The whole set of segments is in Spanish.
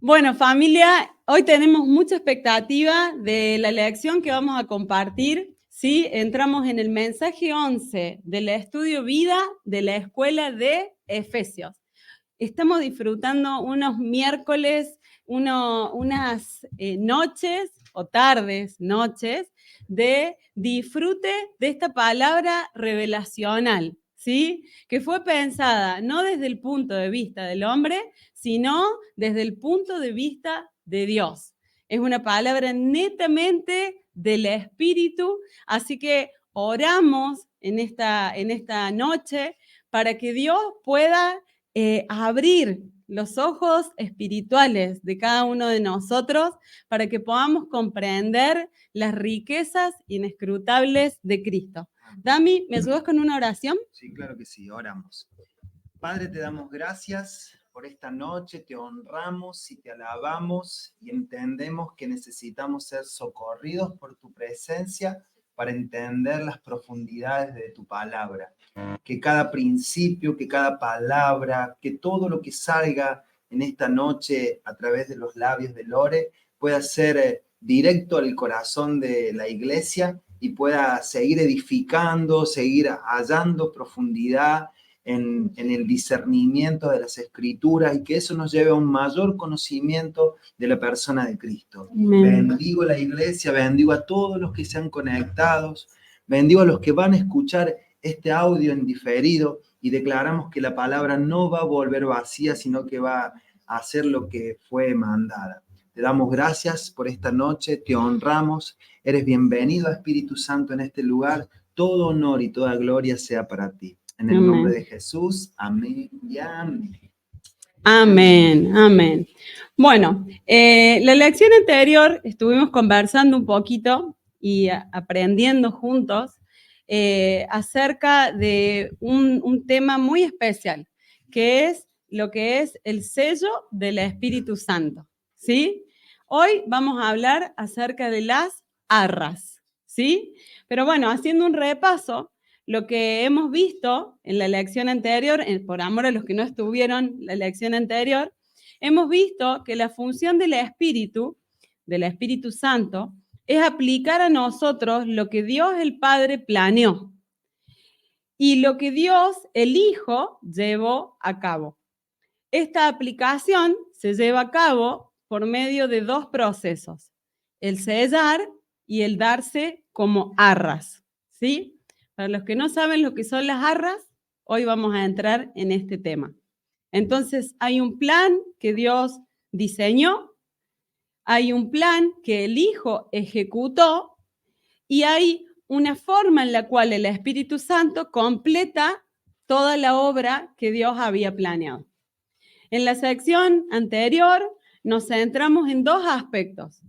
Bueno, familia, hoy tenemos mucha expectativa de la lección que vamos a compartir. ¿Sí? Entramos en el mensaje 11 del estudio vida de la escuela de Efesios. Estamos disfrutando unos miércoles, unas noches o tardes, noches, de disfrute de esta palabra revelacional, ¿sí? Que fue pensada no desde el punto de vista del hombre, sino desde el punto de vista de Dios. Es una palabra netamente del Espíritu, así que oramos en esta noche para que Dios pueda abrir los ojos espirituales de cada uno de nosotros para que podamos comprender las riquezas inescrutables de Cristo. Dami, ¿me ayudas con una oración? Sí, claro que sí, oramos. Padre, te damos gracias por esta noche, te honramos y te alabamos y entendemos que necesitamos ser socorridos por tu presencia para entender las profundidades de tu palabra. Que cada principio, que cada palabra, que todo lo que salga en esta noche a través de los labios de Lore pueda ser directo al corazón de la iglesia y pueda seguir edificando, seguir hallando profundidad en el discernimiento de las escrituras y que eso nos lleve a un mayor conocimiento de la persona de Cristo. Amén. Bendigo la iglesia, bendigo a todos los que sean conectados, bendigo a los que van a escuchar este audio en diferido y declaramos que la palabra no va a volver vacía, sino que va a hacer lo que fue mandada. Te damos gracias por esta noche, te honramos, eres bienvenido, Espíritu Santo, en este lugar. Todo honor y toda gloria sea para ti. En el nombre de Jesús, amén y amén. Amén, amén. Bueno, la lección anterior estuvimos conversando un poquito y aprendiendo juntos acerca de un tema muy especial, que es lo que es el sello del Espíritu Santo, ¿sí? Hoy vamos a hablar acerca de las arras, ¿sí? Pero bueno, haciendo un repaso, lo que hemos visto en la lección anterior, por amor a los que no estuvieron la lección anterior, hemos visto que la función del Espíritu Santo, es aplicar a nosotros lo que Dios el Padre planeó y lo que Dios el Hijo llevó a cabo. Esta aplicación se lleva a cabo por medio de dos procesos, el sellar y el darse como arras, ¿sí? Para los que no saben lo que son las arras, hoy vamos a entrar en este tema. Entonces, hay un plan que Dios diseñó, hay un plan que el Hijo ejecutó y hay una forma en la cual el Espíritu Santo completa toda la obra que Dios había planeado. En la sección anterior nos centramos en dos aspectos.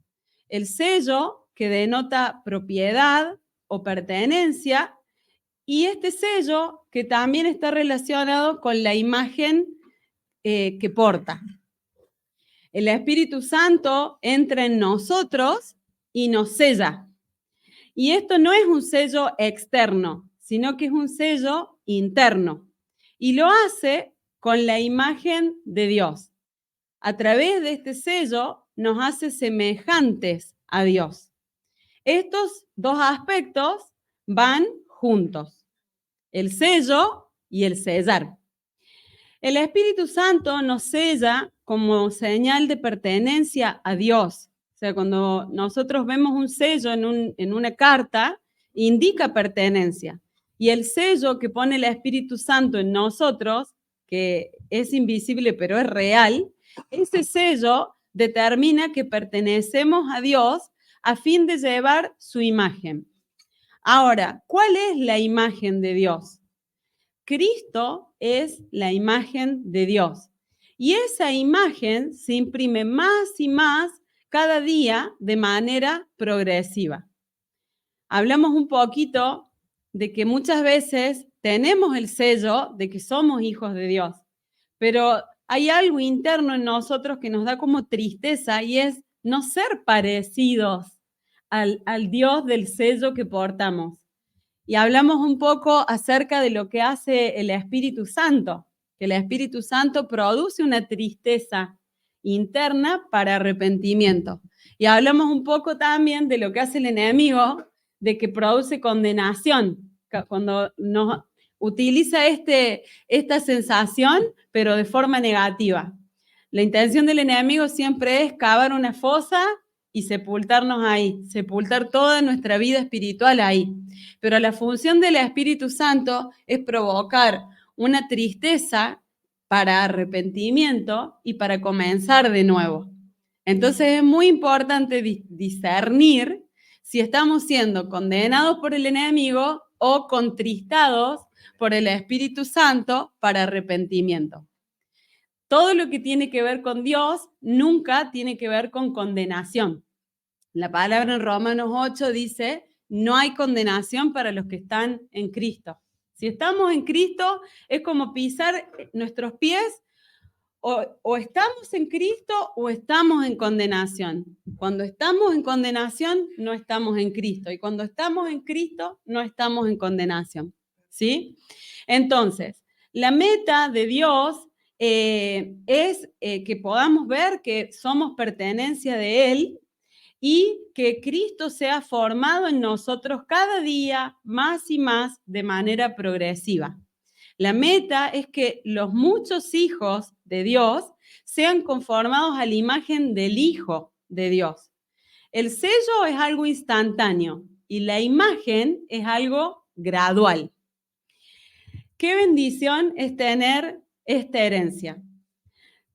El sello, que denota propiedad o pertenencia, y este sello que también está relacionado con la imagen que porta. El Espíritu Santo entra en nosotros y nos sella. Y esto no es un sello externo, sino que es un sello interno. Y lo hace con la imagen de Dios. A través de este sello nos hace semejantes a Dios. Estos dos aspectos van juntos, el sello y el sellar. El Espíritu Santo nos sella como señal de pertenencia a Dios. O sea, cuando nosotros vemos un sello en una carta, indica pertenencia. Y el sello que pone el Espíritu Santo en nosotros, que es invisible pero es real, ese sello determina que pertenecemos a Dios a fin de llevar su imagen. Ahora, ¿cuál es la imagen de Dios? Cristo es la imagen de Dios. Y esa imagen se imprime más y más cada día de manera progresiva. Hablamos un poquito de que muchas veces tenemos el sello de que somos hijos de Dios, pero hay algo interno en nosotros que nos da como tristeza y es no ser parecidos al Dios del sello que portamos. Y hablamos un poco acerca de lo que hace el Espíritu Santo, que el Espíritu Santo produce una tristeza interna para arrepentimiento. Y hablamos un poco también de lo que hace el enemigo, de que produce condenación, cuando nos utiliza esta sensación, pero de forma negativa. La intención del enemigo siempre es cavar una fosa y sepultarnos ahí, sepultar toda nuestra vida espiritual ahí. Pero la función del Espíritu Santo es provocar una tristeza para arrepentimiento y para comenzar de nuevo. Entonces es muy importante discernir si estamos siendo condenados por el enemigo o contristados por el Espíritu Santo para arrepentimiento. Todo lo que tiene que ver con Dios nunca tiene que ver con condenación. La palabra en Romanos 8 dice, no hay condenación para los que están en Cristo. Si estamos en Cristo, es como pisar nuestros pies, o estamos en Cristo o estamos en condenación. Cuando estamos en condenación, no estamos en Cristo. Y cuando estamos en Cristo, no estamos en condenación. ¿Sí? Entonces, la meta de Dios es que podamos ver que somos pertenencia de Él y que Cristo sea formado en nosotros cada día más y más de manera progresiva. La meta es que los muchos hijos de Dios sean conformados a la imagen del Hijo de Dios. El sello es algo instantáneo y la imagen es algo gradual. Qué bendición es tener esta herencia.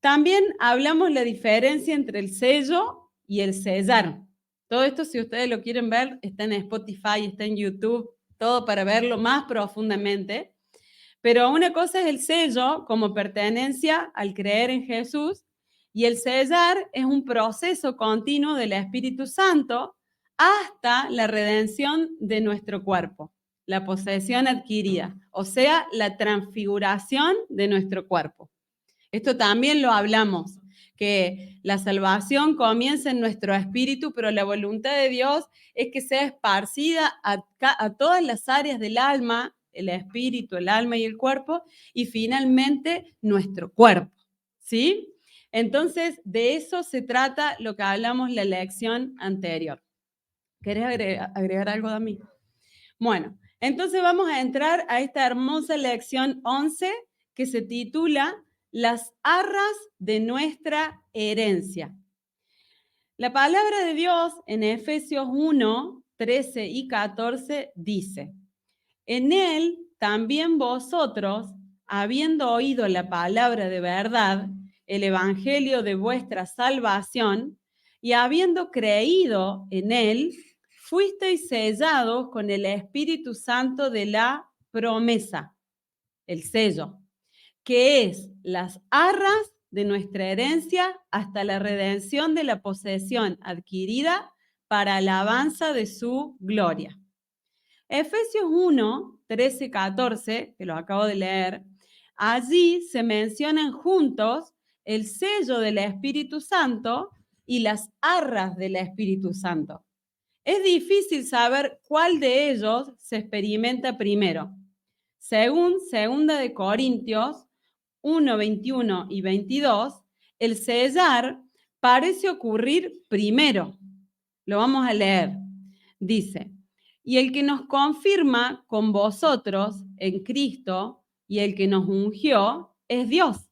También hablamos la diferencia entre el sello y el sellar. Todo esto, si ustedes lo quieren ver, está en Spotify, está en YouTube, todo para verlo más profundamente. Pero una cosa es el sello como pertenencia al creer en Jesús, y el sellar es un proceso continuo del Espíritu Santo hasta la redención de nuestro cuerpo, la posesión adquirida, o sea, la transfiguración de nuestro cuerpo. Esto también lo hablamos, que la salvación comienza en nuestro espíritu, pero la voluntad de Dios es que sea esparcida a todas las áreas del alma, el espíritu, el alma y el cuerpo, y finalmente nuestro cuerpo, ¿sí? Entonces, de eso se trata lo que hablamos la lección anterior. ¿Querés agregar algo, Dami? Bueno, entonces vamos a entrar a esta hermosa lección 11 que se titula Las arras de nuestra herencia. La palabra de Dios en Efesios 1, 13 y 14 dice, en él también vosotros, habiendo oído la palabra de verdad, el evangelio de vuestra salvación, y habiendo creído en él, fuisteis sellados con el Espíritu Santo de la promesa, el sello, que es las arras de nuestra herencia hasta la redención de la posesión adquirida para alabanza de su gloria. Efesios 1, 13, 14, que lo acabo de leer, allí se mencionan juntos el sello del Espíritu Santo y las arras del Espíritu Santo. Es difícil saber cuál de ellos se experimenta primero. Según 2 de Corintios 1, 21 y 22, el sellar parece ocurrir primero. Lo vamos a leer. Dice, y el que nos confirma con vosotros en Cristo y el que nos ungió es Dios,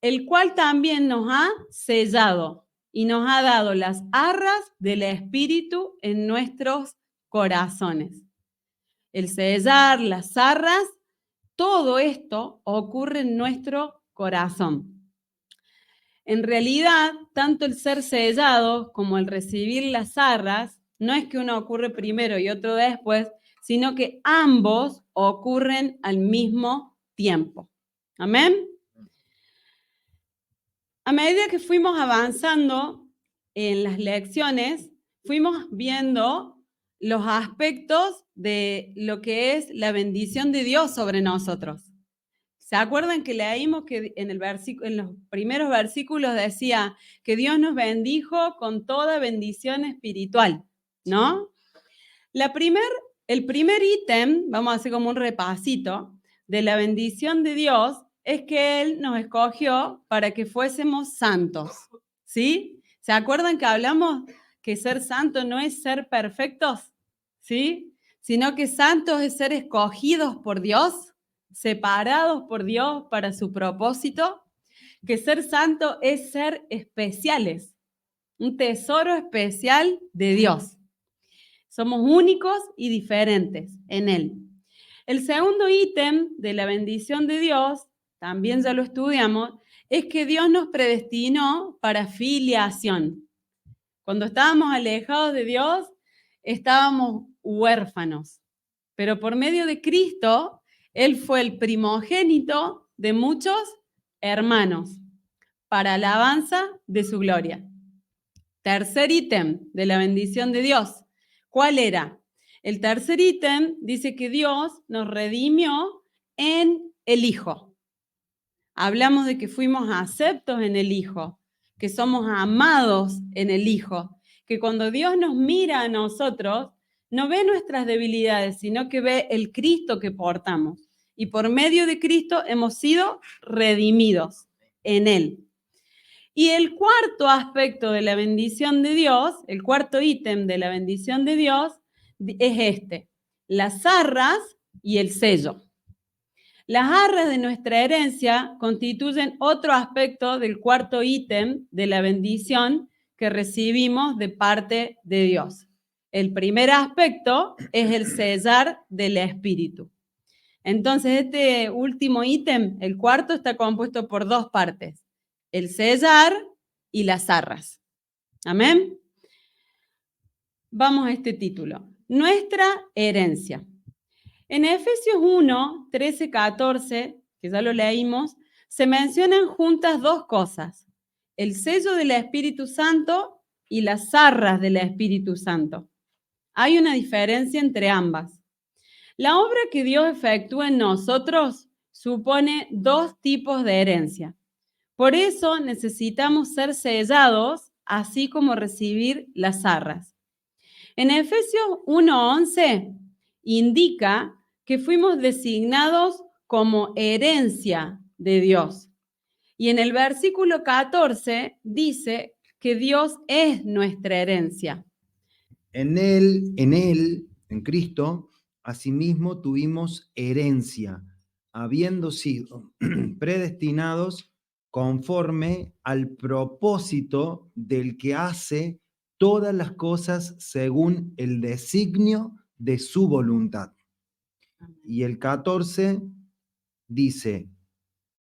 el cual también nos ha sellado y nos ha dado las arras del Espíritu en nuestros corazones. El sellar, las arras, todo esto ocurre en nuestro corazón. En realidad, tanto el ser sellado como el recibir las arras, no es que uno ocurre primero y otro después, sino que ambos ocurren al mismo tiempo. ¿Amén? A medida que fuimos avanzando en las lecciones, fuimos viendo los aspectos de lo que es la bendición de Dios sobre nosotros. ¿Se acuerdan que leímos que en los primeros versículos decía que Dios nos bendijo con toda bendición espiritual, ¿no? El primer ítem, vamos a hacer como un repasito, de la bendición de Dios es que Él nos escogió para que fuésemos santos, ¿sí? ¿Se acuerdan que hablamos que ser santo no es ser perfectos? ¿Sí? Sino que santos es ser escogidos por Dios, separados por Dios para su propósito, que ser santo es ser especiales, un tesoro especial de Dios. Somos únicos y diferentes en Él. El segundo ítem de la bendición de Dios, también ya lo estudiamos, es que Dios nos predestinó para filiación. Cuando estábamos alejados de Dios, estábamos huérfanos. Pero por medio de Cristo, Él fue el primogénito de muchos hermanos, para alabanza de su gloria. Tercer ítem de la bendición de Dios. ¿Cuál era? El tercer ítem dice que Dios nos redimió en el Hijo. Hablamos de que fuimos aceptos en el Hijo, que somos amados en el Hijo, que cuando Dios nos mira a nosotros, no ve nuestras debilidades, sino que ve el Cristo que portamos. Y por medio de Cristo hemos sido redimidos en Él. Y el cuarto aspecto de la bendición de Dios, el cuarto ítem de la bendición de Dios, es este: las arras y el sello. Las arras de nuestra herencia constituyen otro aspecto del cuarto ítem de la bendición que recibimos de parte de Dios. El primer aspecto es el sellar del Espíritu. Entonces, este último ítem, el cuarto, está compuesto por dos partes: el sellar y las arras. Amén. Vamos a este título: nuestra herencia. En Efesios 1, 13, 14, que ya lo leímos, se mencionan juntas dos cosas: el sello del Espíritu Santo y las arras del Espíritu Santo. Hay una diferencia entre ambas. La obra que Dios efectúa en nosotros supone dos tipos de herencia. Por eso necesitamos ser sellados, así como recibir las arras. En Efesios 1:11 indica que fuimos designados como herencia de Dios. Y en el versículo 14 dice que Dios es nuestra herencia. En Cristo, asimismo tuvimos herencia, habiendo sido predestinados conforme al propósito del que hace todas las cosas según el designio de su voluntad. Y el 14 dice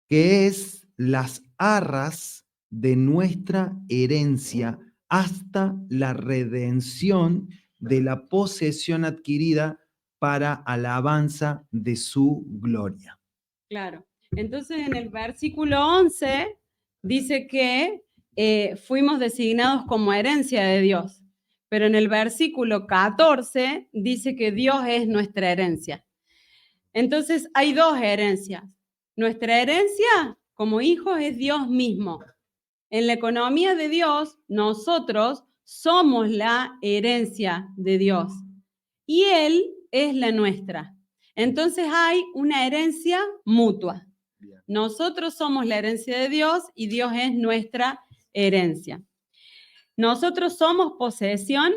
que es las arras de nuestra herencia hasta la redención de la posesión adquirida para alabanza de su gloria. Claro. Entonces, en el versículo 11 dice que fuimos designados como herencia de Dios. Pero en el versículo 14 dice que Dios es nuestra herencia. Entonces, hay dos herencias. Nuestra herencia como hijos es Dios mismo. En la economía de Dios, nosotros somos la herencia de Dios y Él es la nuestra. Entonces hay una herencia mutua. Nosotros somos la herencia de Dios y Dios es nuestra herencia. Nosotros somos posesión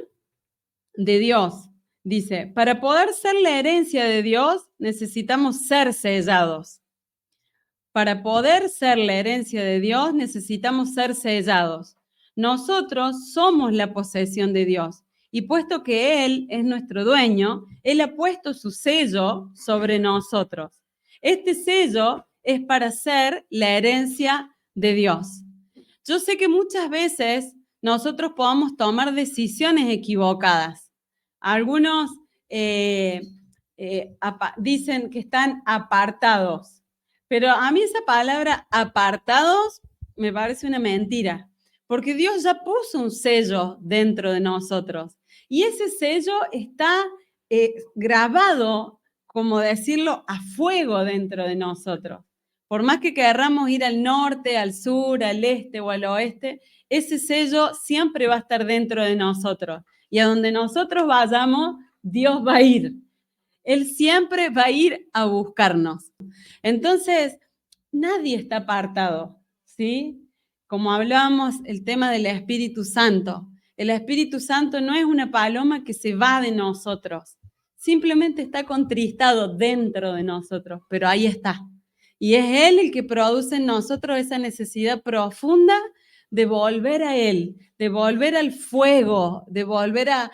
de Dios. Dice, para poder ser la herencia de Dios necesitamos ser sellados. Para poder ser la herencia de Dios necesitamos ser sellados. Nosotros somos la posesión de Dios y puesto que Él es nuestro dueño, Él ha puesto su sello sobre nosotros. Este sello es para ser la herencia de Dios. Yo sé que muchas veces nosotros podamos tomar decisiones equivocadas. Algunos dicen que están apartados. Pero a mí esa palabra apartados me parece una mentira, porque Dios ya puso un sello dentro de nosotros y ese sello está grabado, como decirlo, a fuego dentro de nosotros. Por más que querramos ir al norte, al sur, al este o al oeste, ese sello siempre va a estar dentro de nosotros y a donde nosotros vayamos, Dios va a ir. Él siempre va a ir a buscarnos. Entonces, nadie está apartado, ¿sí? Como hablábamos, el tema del Espíritu Santo. El Espíritu Santo no es una paloma que se va de nosotros, simplemente está contristado dentro de nosotros, pero ahí está. Y es Él el que produce en nosotros esa necesidad profunda de volver a Él, de volver al fuego, de volver a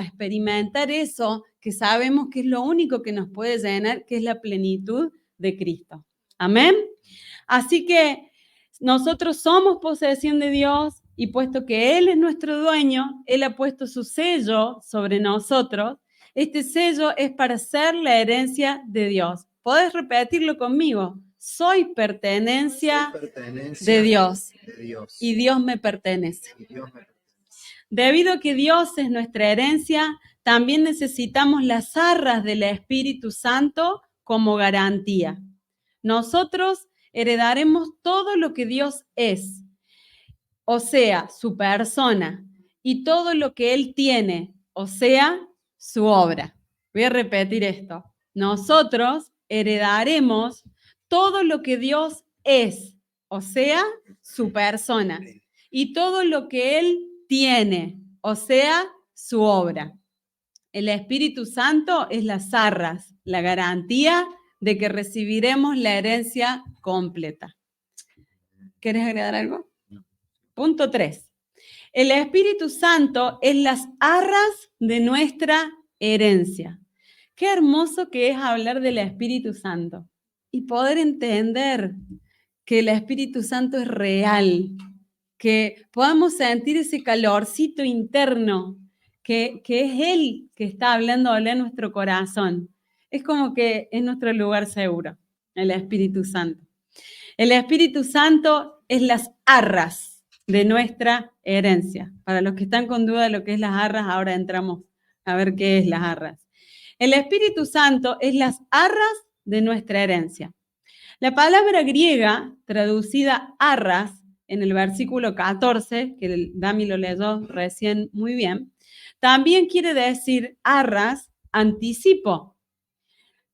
experimentar eso que sabemos que es lo único que nos puede llenar, que es la plenitud de Cristo. Amén. Así que nosotros somos posesión de Dios y puesto que Él es nuestro dueño, Él ha puesto su sello sobre nosotros. Este sello es para ser la herencia de Dios. ¿Podés repetirlo conmigo? Soy pertenencia de Dios y Dios me pertenece. Debido a que Dios es nuestra herencia, también necesitamos las arras del Espíritu Santo como garantía. Nosotros heredaremos todo lo que Dios es, o sea, su persona, y todo lo que Él tiene, o sea, su obra. Voy a repetir esto. Nosotros heredaremos todo lo que Dios es, o sea, su persona, y todo lo que Él tiene, o sea, su obra. El Espíritu Santo es las arras, la garantía de que recibiremos la herencia completa. ¿Quieres agregar algo? Punto 3. El Espíritu Santo es las arras de nuestra herencia. Qué hermoso que es hablar del Espíritu Santo y poder entender que el Espíritu Santo es real, que podamos sentir ese calorcito interno, que es Él que está hablando en nuestro corazón. Es como que es nuestro lugar seguro, el Espíritu Santo. El Espíritu Santo es las arras de nuestra herencia. Para los que están con duda de lo que es las arras, ahora entramos a ver qué es las arras. El Espíritu Santo es las arras de nuestra herencia. La palabra griega traducida arras en el versículo 14, que Dami lo leyó recién muy bien, también quiere decir arras, anticipo.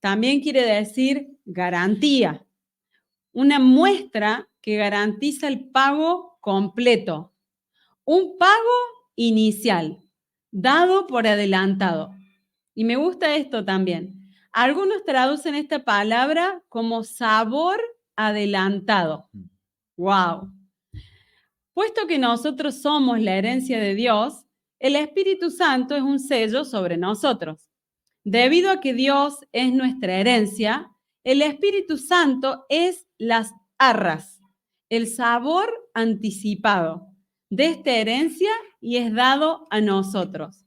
También quiere decir garantía. Una muestra que garantiza el pago completo. Un pago inicial, dado por adelantado. Y me gusta esto también. Algunos traducen esta palabra como sabor adelantado. ¡Wow! Puesto que nosotros somos la herencia de Dios, el Espíritu Santo es un sello sobre nosotros. Debido a que Dios es nuestra herencia, el Espíritu Santo es las arras, el sabor anticipado de esta herencia y es dado a nosotros.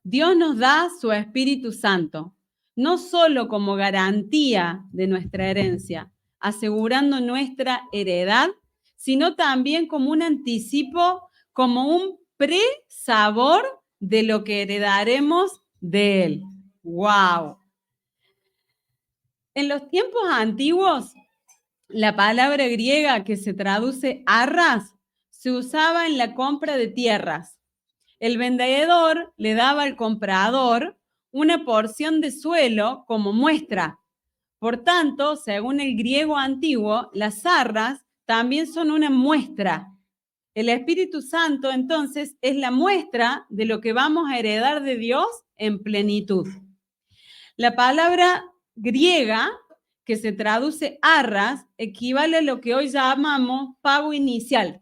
Dios nos da su Espíritu Santo, no solo como garantía de nuestra herencia, asegurando nuestra heredad, sino también como un anticipo, como un presabor de lo que heredaremos de Él. ¡Wow! En los tiempos antiguos, la palabra griega que se traduce arras se usaba en la compra de tierras. El vendedor le daba al comprador una porción de suelo como muestra. Por tanto, según el griego antiguo, las arras también son una muestra. El Espíritu Santo, entonces, es la muestra de lo que vamos a heredar de Dios en plenitud. La palabra griega que se traduce arras equivale a lo que hoy llamamos pago inicial,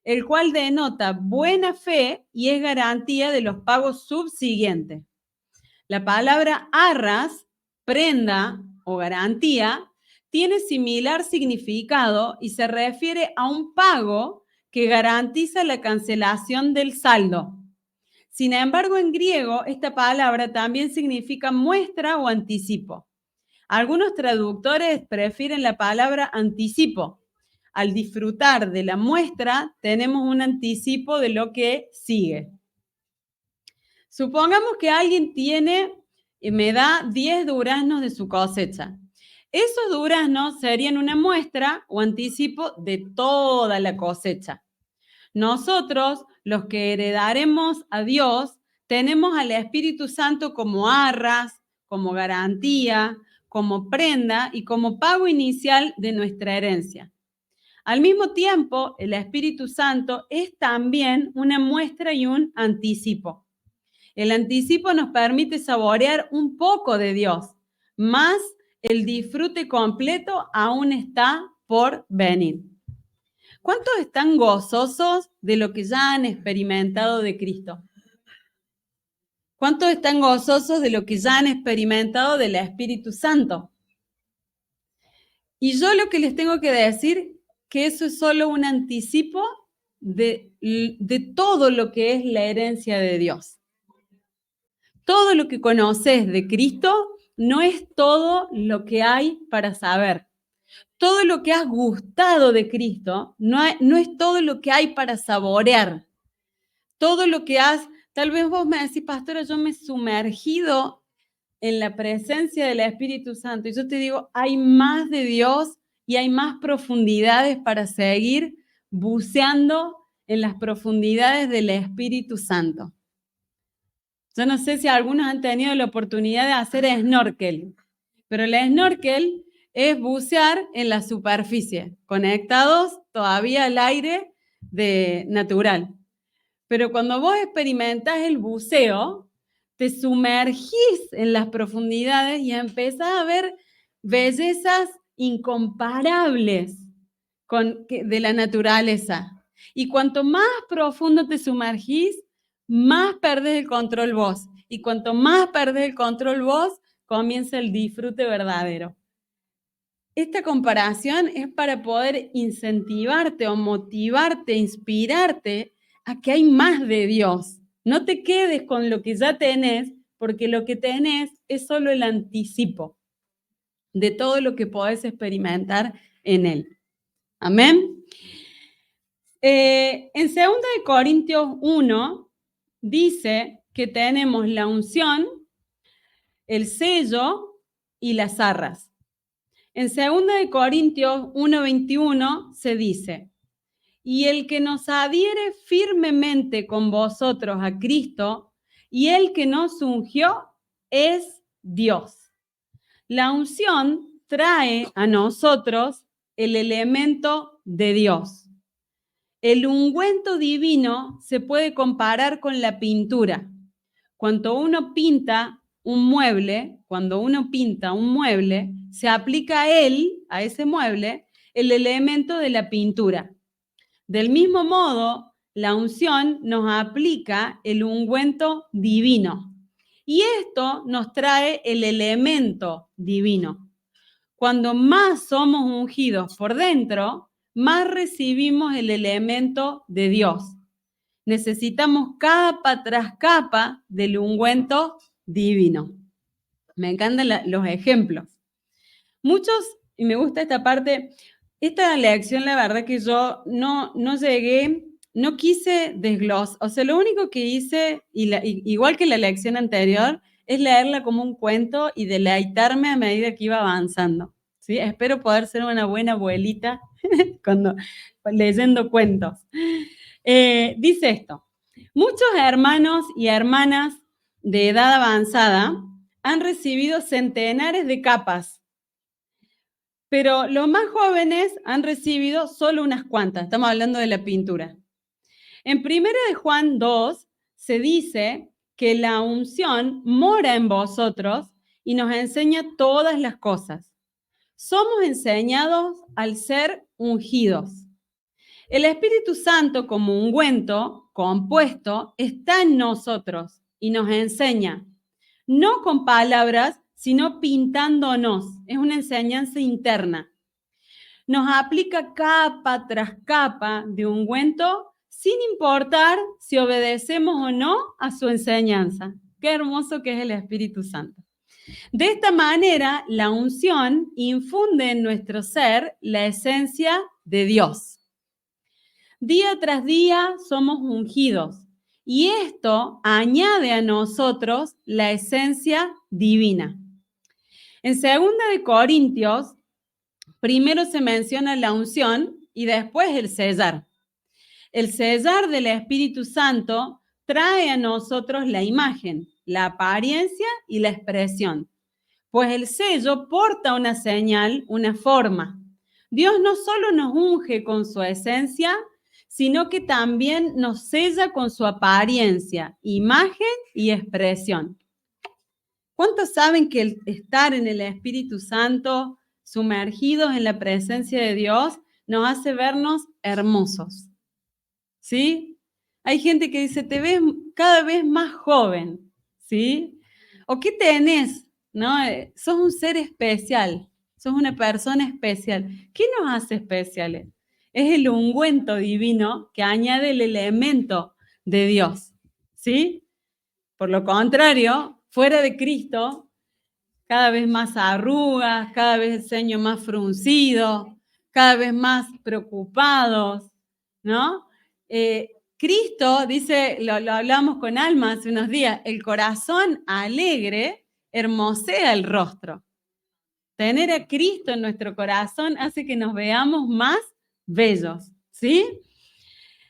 el cual denota buena fe y es garantía de los pagos subsiguientes. La palabra arras, prenda o garantía, tiene similar significado y se refiere a un pago que garantiza la cancelación del saldo. Sin embargo, en griego, esta palabra también significa muestra o anticipo. Algunos traductores prefieren la palabra anticipo. Al disfrutar de la muestra, tenemos un anticipo de lo que sigue. Supongamos que alguien me da 10 duraznos de su cosecha. Esos duraznos serían una muestra o anticipo de toda la cosecha. Nosotros, los que heredaremos a Dios, tenemos al Espíritu Santo como arras, como garantía, como prenda y como pago inicial de nuestra herencia. Al mismo tiempo, el Espíritu Santo es también una muestra y un anticipo. El anticipo nos permite saborear un poco de Dios, más el disfrute completo aún está por venir. ¿Cuántos están gozosos de lo que ya han experimentado de Cristo? ¿Cuántos están gozosos de lo que ya han experimentado del Espíritu Santo? Y yo lo que les tengo que decir, que eso es solo un anticipo de todo lo que es la herencia de Dios. Todo lo que conoces de Cristo no es todo lo que hay para saber. Todo lo que has gustado de Cristo no es todo lo que hay para saborear. Todo lo que tal vez vos me decís, pastora, yo me he sumergido en la presencia del Espíritu Santo. Y yo te digo, hay más de Dios y hay más profundidades para seguir buceando en las profundidades del Espíritu Santo. Yo no sé si algunos han tenido la oportunidad de hacer snorkel, pero el snorkel es bucear en la superficie, conectados todavía al aire natural. Pero cuando vos experimentás el buceo, te sumergís en las profundidades y empezás a ver bellezas incomparables de la naturaleza. Y cuanto más profundo te sumergís, más perdés el control vos. Y cuanto más perdés el control vos, comienza el disfrute verdadero. Esta comparación es para poder incentivarte o motivarte, inspirarte a que hay más de Dios. No te quedes con lo que ya tenés, porque lo que tenés es solo el anticipo de todo lo que podés experimentar en Él. Amén. En 2 Corintios 1 dice que tenemos la unción, el sello y las arras. En 2 Corintios 1:21 se dice, y el que nos adhiere firmemente con vosotros a Cristo, y el que nos ungió es Dios. La unción trae a nosotros el elemento de Dios. El ungüento divino se puede comparar con la pintura. Cuando uno pinta un mueble, se aplica a ese mueble, el elemento de la pintura. Del mismo modo, la unción nos aplica el ungüento divino. Y esto nos trae el elemento divino. Cuando más somos ungidos por dentro, más recibimos el elemento de Dios. Necesitamos capa tras capa del ungüento divino. Me encantan los ejemplos. Muchos, y me gusta esta parte, esta lección, la verdad que yo no llegué, no quise desglosar, o sea, lo único que hice, igual que la lección anterior, es leerla como un cuento y deleitarme a medida que iba avanzando. ¿Sí? Espero poder ser una buena abuelita leyendo cuentos. Dice esto, muchos hermanos y hermanas de edad avanzada han recibido centenares de capas, pero los más jóvenes han recibido solo unas cuantas. Estamos hablando de la pintura. En 1 Juan 2 se dice que la unción mora en vosotros y nos enseña todas las cosas. Somos enseñados al ser ungidos. El Espíritu Santo, como ungüento compuesto, está en nosotros y nos enseña, no con palabras, sino pintándonos. Es una enseñanza interna. Nos aplica capa tras capa de ungüento sin importar si obedecemos o no a su enseñanza. Qué hermoso que es el Espíritu Santo. De esta manera, la unción infunde en nuestro ser la esencia de Dios. Día tras día somos ungidos y esto añade a nosotros la esencia divina. En 2 Corintios, primero se menciona la unción y después el sellar. El sellar del Espíritu Santo trae a nosotros la imagen, la apariencia y la expresión. pues el sello porta una señal, una forma. Dios no solo nos unge con su esencia, sino que también nos sella con su apariencia, imagen y expresión. ¿Cuántos saben que el estar en el Espíritu Santo, sumergidos en la presencia de Dios, nos hace vernos hermosos? ¿Sí? Hay gente que dice, te ves cada vez más joven, ¿sí? ¿O qué tenés? ¿No? Sos un ser especial, sos una persona especial. ¿Qué nos hace especiales? Es el ungüento divino que añade el elemento de Dios, ¿sí? Por lo contrario, fuera de Cristo, cada vez más arrugas, cada vez el ceño más fruncido, cada vez más preocupados, ¿no? Cristo, dice, lo hablamos con Alma hace unos días, el corazón alegre hermosea el rostro. Tener a Cristo en nuestro corazón hace que nos veamos más bellos, ¿sí?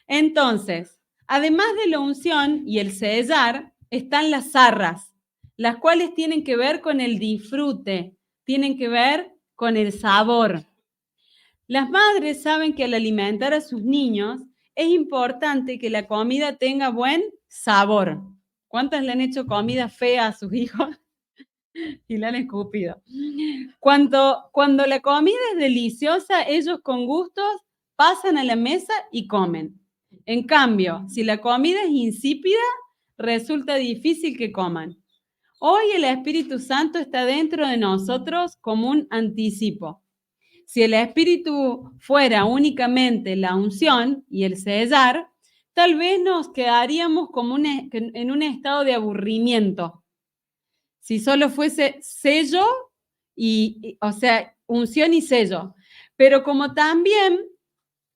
Entonces, además de la unción y el sellar, están las arras, las cuales tienen que ver con el disfrute, tienen que ver con el sabor. Las madres saben que al alimentar a sus niños es importante que la comida tenga buen sabor. ¿Cuántas le han hecho comida fea a sus hijos y la han escupido? Cuando la comida es deliciosa, ellos con gustos pasan a la mesa y comen. En cambio, si la comida es insípida, resulta difícil que coman. Hoy el Espíritu Santo está dentro de nosotros como un anticipo. Si el Espíritu fuera únicamente la unción y el sellar, tal vez nos quedaríamos como en un estado de aburrimiento. Si solo fuese sello o sea, unción y sello. Pero como también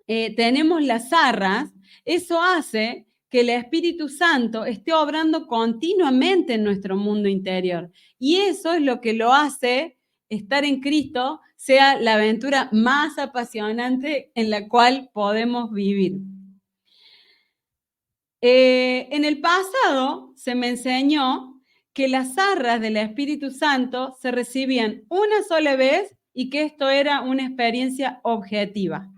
tenemos las arras, eso hace que el Espíritu Santo esté obrando continuamente en nuestro mundo interior. Y eso es lo que lo hace estar en Cristo sea la aventura más apasionante en la cual podemos vivir. En el pasado se me enseñó que las arras del Espíritu Santo se recibían una sola vez y que esto era una experiencia objetiva.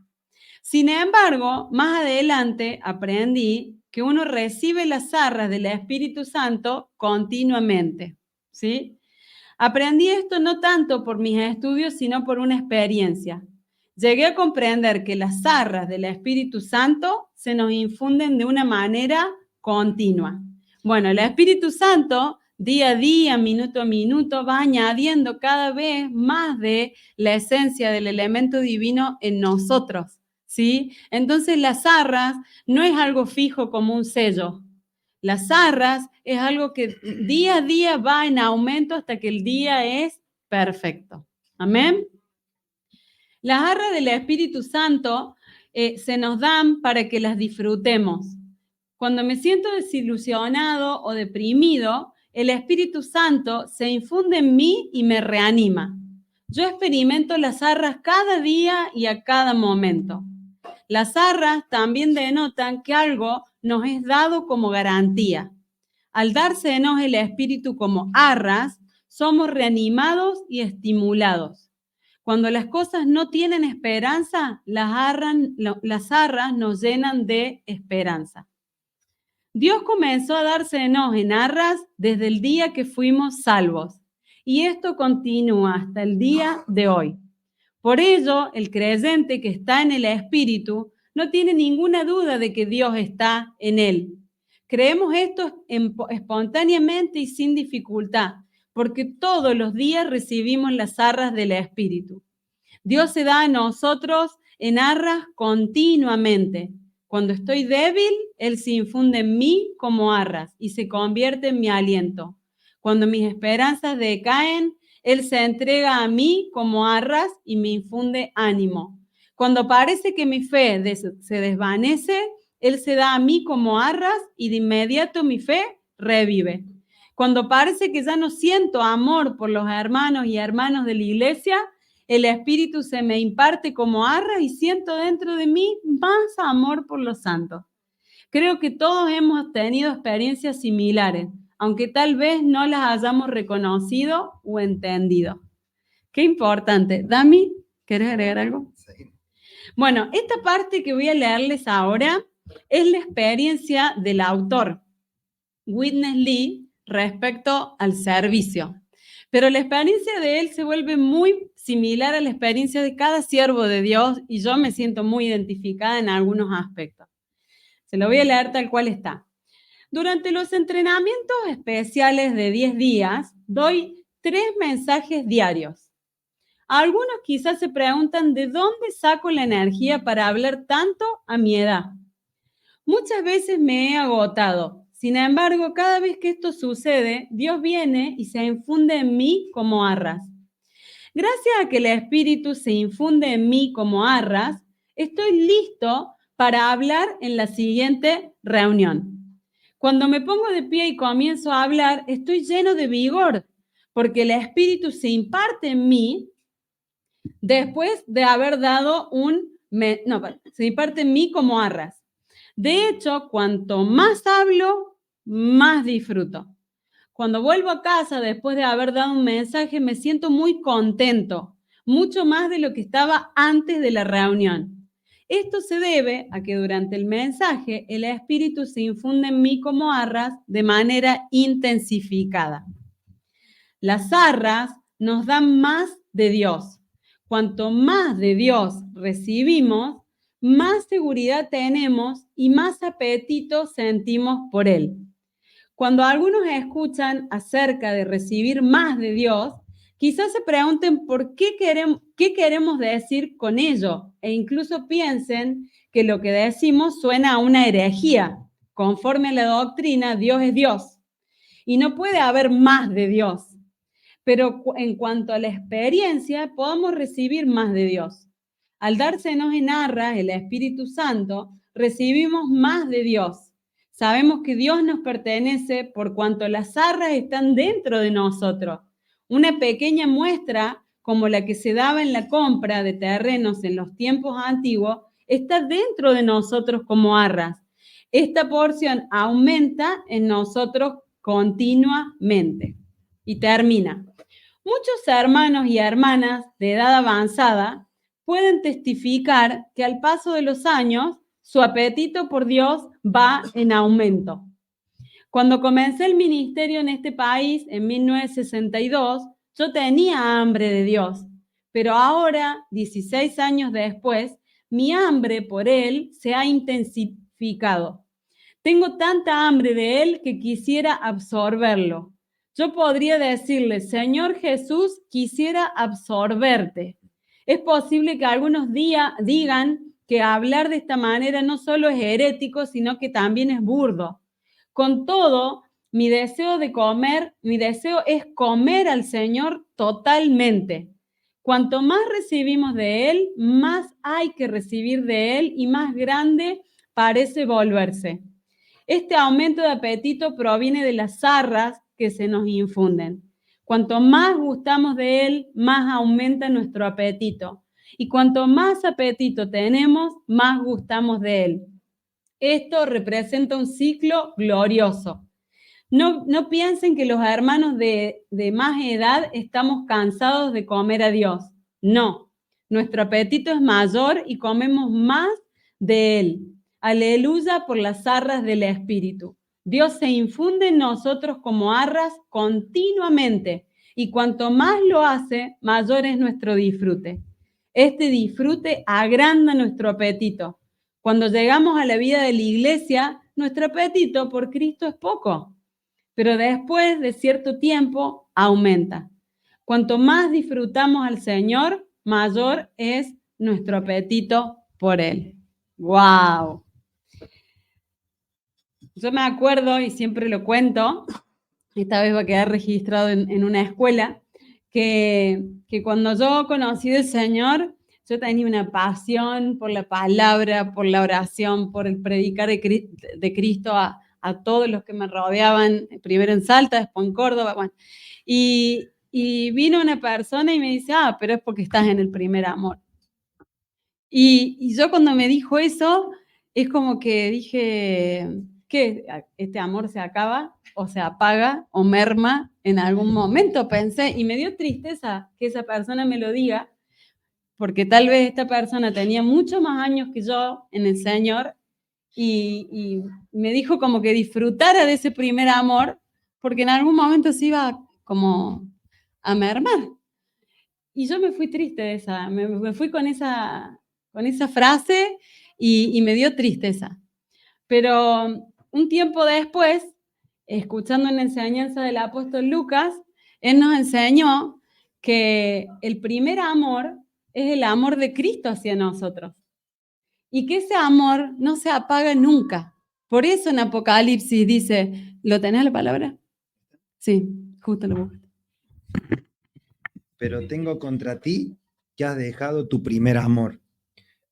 Sin embargo, más adelante aprendí que uno recibe las arras del Espíritu Santo continuamente, ¿sí? Aprendí esto no tanto por mis estudios, sino por una experiencia. Llegué a comprender que las arras del Espíritu Santo se nos infunden de una manera continua. Bueno, el Espíritu Santo, día a día, minuto a minuto, va añadiendo cada vez más de la esencia del elemento divino en nosotros, ¿sí? Entonces, las arras no es algo fijo como un sello. Las arras es algo que día a día va en aumento hasta que el día es perfecto. Amén. Las arras del Espíritu Santo se nos dan para que las disfrutemos. Cuando me siento desilusionado o deprimido, el Espíritu Santo se infunde en mí y me reanima. Yo experimento las arras cada día y a cada momento. Las arras también denotan que algo nos es dado como garantía. Al dársenos el Espíritu como arras, somos reanimados y estimulados. Cuando las cosas no tienen esperanza, las arras nos llenan de esperanza. Dios comenzó a dársenos en arras desde el día que fuimos salvos, y esto continúa hasta el día de hoy. Por ello, el creyente que está en el Espíritu no tiene ninguna duda de que Dios está en él. Creemos esto espontáneamente y sin dificultad, porque todos los días recibimos las arras del Espíritu. Dios se da a nosotros en arras continuamente. Cuando estoy débil, Él se infunde en mí como arras y se convierte en mi aliento. Cuando mis esperanzas decaen, Él se entrega a mí como arras y me infunde ánimo. Cuando parece que mi fe se desvanece, Él se da a mí como arras y de inmediato mi fe revive. Cuando parece que ya no siento amor por los hermanos y hermanas de la iglesia, el Espíritu se me imparte como arras y siento dentro de mí más amor por los santos. Creo que todos hemos tenido experiencias similares. aunque tal vez no las hayamos reconocido o entendido. Qué importante. Dami, ¿querés agregar algo? Sí. Bueno, esta parte que voy a leerles ahora es la experiencia del autor, Witness Lee, respecto al servicio. Pero la experiencia de él se vuelve muy similar a la experiencia de cada siervo de Dios y yo me siento muy identificada en algunos aspectos. Se lo voy a leer tal cual está. Durante los entrenamientos especiales de 10 días, doy 3 mensajes diarios. Algunos quizás se preguntan de dónde saco la energía para hablar tanto a mi edad. Muchas veces me he agotado. Sin embargo, cada vez que esto sucede, Dios viene y se infunde en mí como arras. Gracias a que el Espíritu se infunde en mí como arras, estoy listo para hablar en la siguiente reunión. Cuando me pongo de pie y comienzo a hablar, estoy lleno de vigor, porque el Espíritu se imparte en mí después de haber dado se imparte en mí como arras. De hecho, cuanto más hablo, más disfruto. Cuando vuelvo a casa después de haber dado un mensaje, me siento muy contento, mucho más de lo que estaba antes de la reunión. Esto se debe a que durante el mensaje el Espíritu se infunde en mí como arras de manera intensificada. Las arras nos dan más de Dios. Cuanto más de Dios recibimos, más seguridad tenemos y más apetito sentimos por Él. Cuando algunos escuchan acerca de recibir más de Dios, quizás se pregunten por qué queremos decir con ello e incluso piensen que lo que decimos suena a una herejía. Conforme a la doctrina, Dios es Dios y no puede haber más de Dios. Pero en cuanto a la experiencia, podemos recibir más de Dios. Al dársenos en arras el Espíritu Santo, recibimos más de Dios. Sabemos que Dios nos pertenece por cuanto las arras están dentro de nosotros. Una pequeña muestra, como la que se daba en la compra de terrenos en los tiempos antiguos, está dentro de nosotros como arras. Esta porción aumenta en nosotros continuamente. Y termina. Muchos hermanos y hermanas de edad avanzada pueden testificar que al paso de los años su apetito por Dios va en aumento. Cuando comencé el ministerio en este país en 1962, yo tenía hambre de Dios, pero ahora, 16 años después, mi hambre por Él se ha intensificado. Tengo tanta hambre de Él que quisiera absorberlo. Yo podría decirle, Señor Jesús, quisiera absorberte. Es posible que algunos digan que hablar de esta manera no solo es herético, sino que también es burdo. Con todo, mi deseo es comer al Señor totalmente. Cuanto más recibimos de Él, más hay que recibir de Él y más grande parece volverse. Este aumento de apetito proviene de las arras que se nos infunden. Cuanto más gustamos de Él, más aumenta nuestro apetito. Y cuanto más apetito tenemos, más gustamos de Él. Esto representa un ciclo glorioso. No piensen que los hermanos de más edad estamos cansados de comer a Dios. No, nuestro apetito es mayor y comemos más de Él. Aleluya por las arras del Espíritu. Dios se infunde en nosotros como arras continuamente y cuanto más lo hace, mayor es nuestro disfrute. Este disfrute agranda nuestro apetito. Cuando llegamos a la vida de la iglesia, nuestro apetito por Cristo es poco, pero después de cierto tiempo aumenta. Cuanto más disfrutamos al Señor, mayor es nuestro apetito por Él. ¡Wow! Yo me acuerdo, y siempre lo cuento, esta vez va a quedar registrado en una escuela, que cuando yo conocí al Señor, yo tenía una pasión por la palabra, por la oración, por el predicar de Cristo a todos los que me rodeaban, primero en Salta, después en Córdoba. Bueno. Y vino una persona y me dice, pero es porque estás en el primer amor. Y yo cuando me dijo eso, es como que dije, que este amor se acaba o se apaga o merma en algún momento, pensé, y me dio tristeza que esa persona me lo diga, porque tal vez esta persona tenía mucho más años que yo en el Señor y me dijo como que disfrutara de ese primer amor, porque en algún momento se iba como a mermar. Y yo me fui triste de esa, me fui con esa frase y me dio tristeza. Pero un tiempo después, escuchando una enseñanza del apóstol Lucas, él nos enseñó que el primer amor es el amor de Cristo hacia nosotros y que ese amor no se apaga nunca. Por eso en Apocalipsis dice, ¿lo tenés la palabra? Sí, justo lo busco. Pero tengo contra ti que has dejado tu primer amor.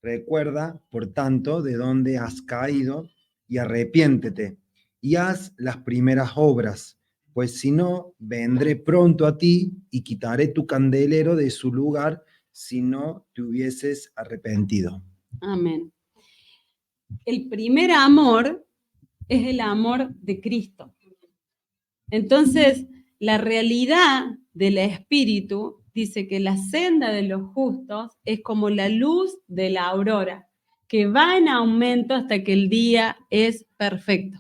Recuerda, por tanto, de dónde has caído y arrepiéntete y haz las primeras obras, pues si no, vendré pronto a ti y quitaré tu candelero de su lugar si no te hubieses arrepentido. Amén. El primer amor es el amor de Cristo. Entonces, la realidad del Espíritu dice que la senda de los justos es como la luz de la aurora, que va en aumento hasta que el día es perfecto.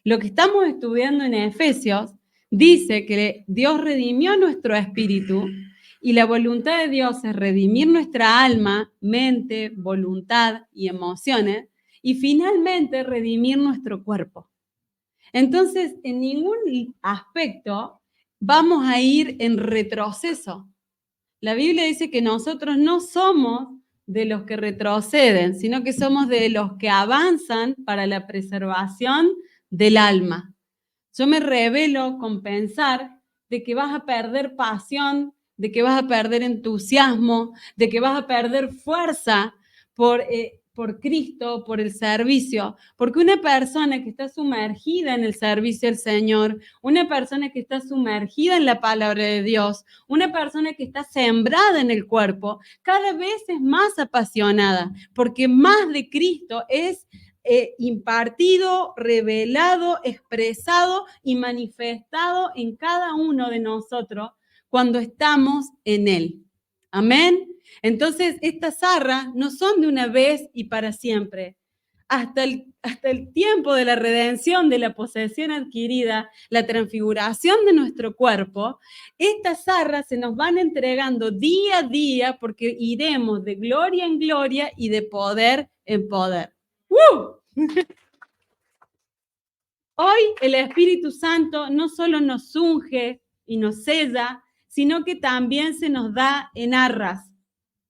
Lo que estamos estudiando en Efesios dice que Dios redimió nuestro espíritu y la voluntad de Dios es redimir nuestra alma, mente, voluntad y emociones y finalmente redimir nuestro cuerpo. Entonces, en ningún aspecto vamos a ir en retroceso. La Biblia dice que nosotros no somos de los que retroceden, sino que somos de los que avanzan para la preservación del alma. Yo me rebelo con pensar de que vas a perder pasión, de que vas a perder entusiasmo, de que vas a perder fuerza por Cristo, por el servicio, porque una persona que está sumergida en el servicio del Señor, una persona que está sumergida en la palabra de Dios, una persona que está sembrada en el cuerpo, cada vez es más apasionada, porque más de Cristo es impartido, revelado, expresado y manifestado en cada uno de nosotros cuando estamos en Él. Amén. Entonces, estas arras no son de una vez y para siempre. Hasta el tiempo de la redención, de la posesión adquirida, la transfiguración de nuestro cuerpo, estas arras se nos van entregando día a día porque iremos de gloria en gloria y de poder en poder. Hoy el Espíritu Santo no solo nos unge y nos sella, sino que también se nos da en arras,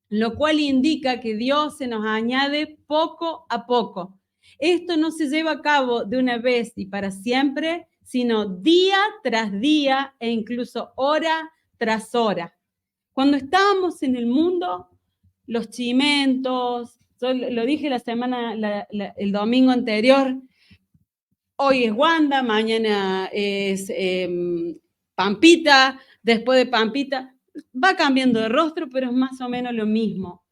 lo cual indica que Dios se nos añade poco a poco. Esto no se lleva a cabo de una vez y para siempre, sino día tras día e incluso hora tras hora. Cuando estábamos en el mundo, los chimentos, yo lo dije el domingo anterior, hoy es Wanda, mañana es Pampita, después de Pampita, va cambiando de rostro, pero es más o menos lo mismo.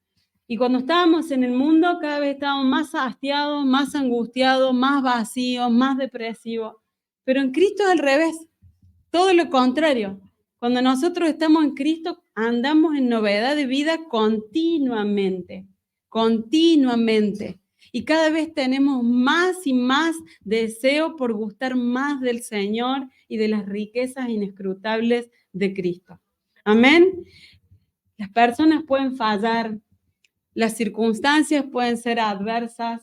Y cuando estábamos en el mundo, cada vez estábamos más hastiados, más angustiados, más vacíos, más depresivos. Pero en Cristo es al revés, todo lo contrario. Cuando nosotros estamos en Cristo, andamos en novedad de vida continuamente. Y cada vez tenemos más y más deseo por gustar más del Señor y de las riquezas inescrutables de Cristo. Amén. Las personas pueden fallar, las circunstancias pueden ser adversas,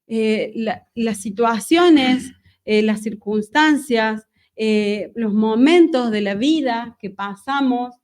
las situaciones, las circunstancias, los momentos de la vida que pasamos,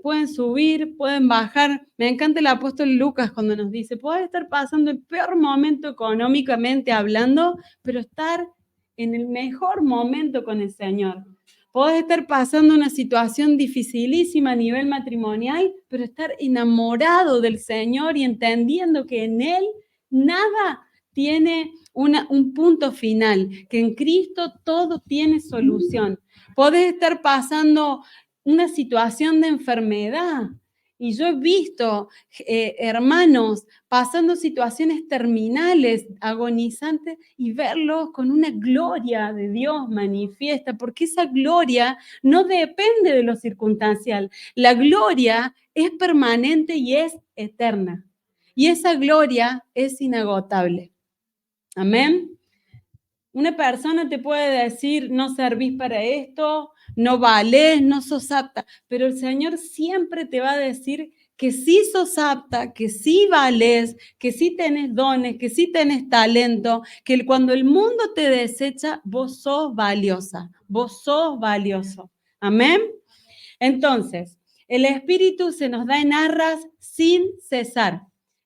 pueden subir, pueden bajar. Me encanta el apóstol Lucas cuando nos dice, puedes estar pasando el peor momento económicamente hablando, pero estar en el mejor momento con el Señor. Podés estar pasando una situación dificilísima a nivel matrimonial, pero estar enamorado del Señor y entendiendo que en Él nada tiene un punto final, que en Cristo todo tiene solución. Podés estar pasando una situación de enfermedad Y yo he visto hermanos pasando situaciones terminales, agonizantes, y verlos con una gloria de Dios manifiesta, porque esa gloria no depende de lo circunstancial. La gloria es permanente y es eterna. Y esa gloria es inagotable. Amén. Una persona te puede decir, no servís para esto, no valés, no sos apta, pero el Señor siempre te va a decir que sí sos apta, que sí valés, que sí tenés dones, que sí tenés talento, que cuando el mundo te desecha, vos sos valiosa, vos sos valioso. Amén. Entonces, el Espíritu se nos da en arras sin cesar,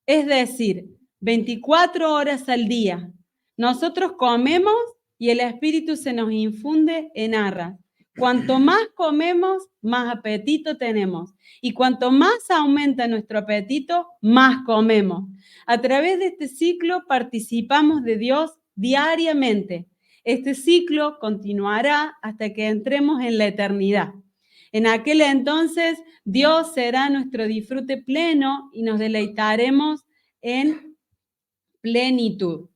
es decir, 24 horas al día. Nosotros comemos y el Espíritu se nos infunde en arras. Cuanto más comemos, más apetito tenemos. Y cuanto más aumenta nuestro apetito, más comemos. A través de este ciclo participamos de Dios diariamente. Este ciclo continuará hasta que entremos en la eternidad. En aquel entonces, Dios será nuestro disfrute pleno y nos deleitaremos en plenitud.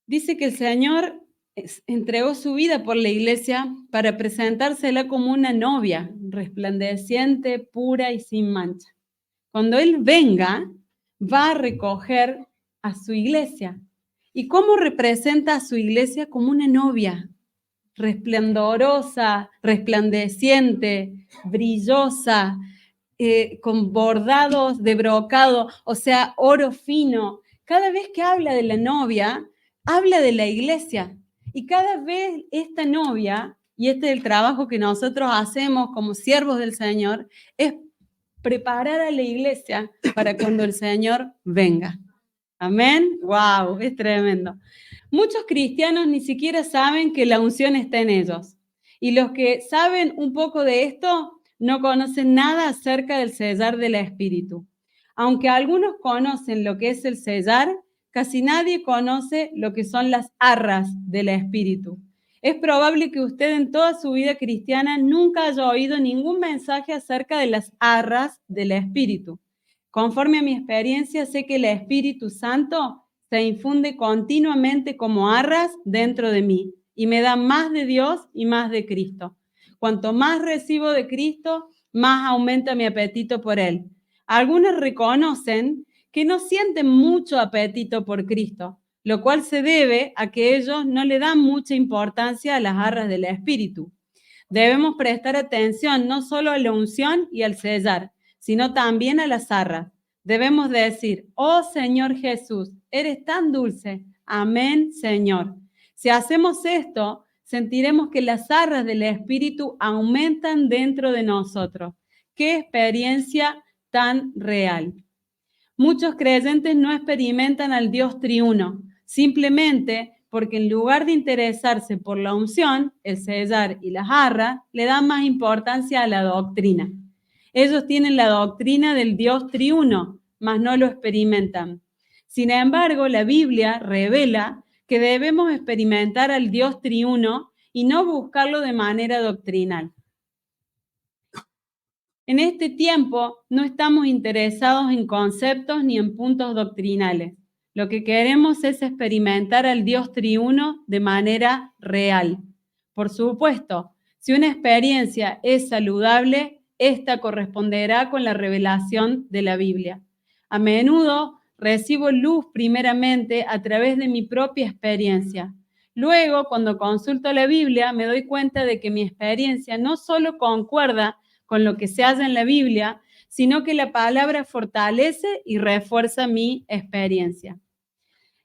Dice que el Señor entregó su vida por la iglesia para presentársela como una novia, resplandeciente, pura y sin mancha. Cuando Él venga, va a recoger a su iglesia. ¿Y cómo representa a su iglesia? Como una novia, resplandorosa, resplandeciente, brillosa, con bordados de brocado, o sea, oro fino. Cada vez que habla de la novia, habla de la iglesia. Y cada vez esta novia, y este es el trabajo que nosotros hacemos como siervos del Señor, es preparar a la iglesia para cuando el Señor venga. Amén. Wow, es tremendo. Muchos cristianos ni siquiera saben que la unción está en ellos. Y los que saben un poco de esto no conocen nada acerca del sellar del Espíritu. Aunque algunos conocen lo que es el sellar, casi nadie conoce lo que son las arras del Espíritu. Es probable que usted en toda su vida cristiana nunca haya oído ningún mensaje acerca de las arras del Espíritu. Conforme a mi experiencia, sé que el Espíritu Santo se infunde continuamente como arras dentro de mí y me da más de Dios y más de Cristo. Cuanto más recibo de Cristo, más aumenta mi apetito por Él. Algunos reconocen que no sienten mucho apetito por Cristo, lo cual se debe a que ellos no le dan mucha importancia a las arras del Espíritu. Debemos prestar atención no solo a la unción y al sellar, sino también a las arras. Debemos decir, oh Señor Jesús, eres tan dulce. Amén, Señor. Si hacemos esto, sentiremos que las arras del Espíritu aumentan dentro de nosotros. ¡Qué experiencia tan real! Muchos creyentes no experimentan al Dios triuno, simplemente porque en lugar de interesarse por la unción, el sellar y las arras, le dan más importancia a la doctrina. Ellos tienen la doctrina del Dios triuno, mas no lo experimentan. Sin embargo, la Biblia revela que debemos experimentar al Dios triuno y no buscarlo de manera doctrinal. En este tiempo no estamos interesados en conceptos ni en puntos doctrinales. Lo que queremos es experimentar al Dios triuno de manera real. Por supuesto, si una experiencia es saludable, esta corresponderá con la revelación de la Biblia. A menudo recibo luz primeramente a través de mi propia experiencia. Luego, cuando consulto la Biblia, me doy cuenta de que mi experiencia no solo concuerda con lo que se halla en la Biblia, sino que la palabra fortalece y refuerza mi experiencia.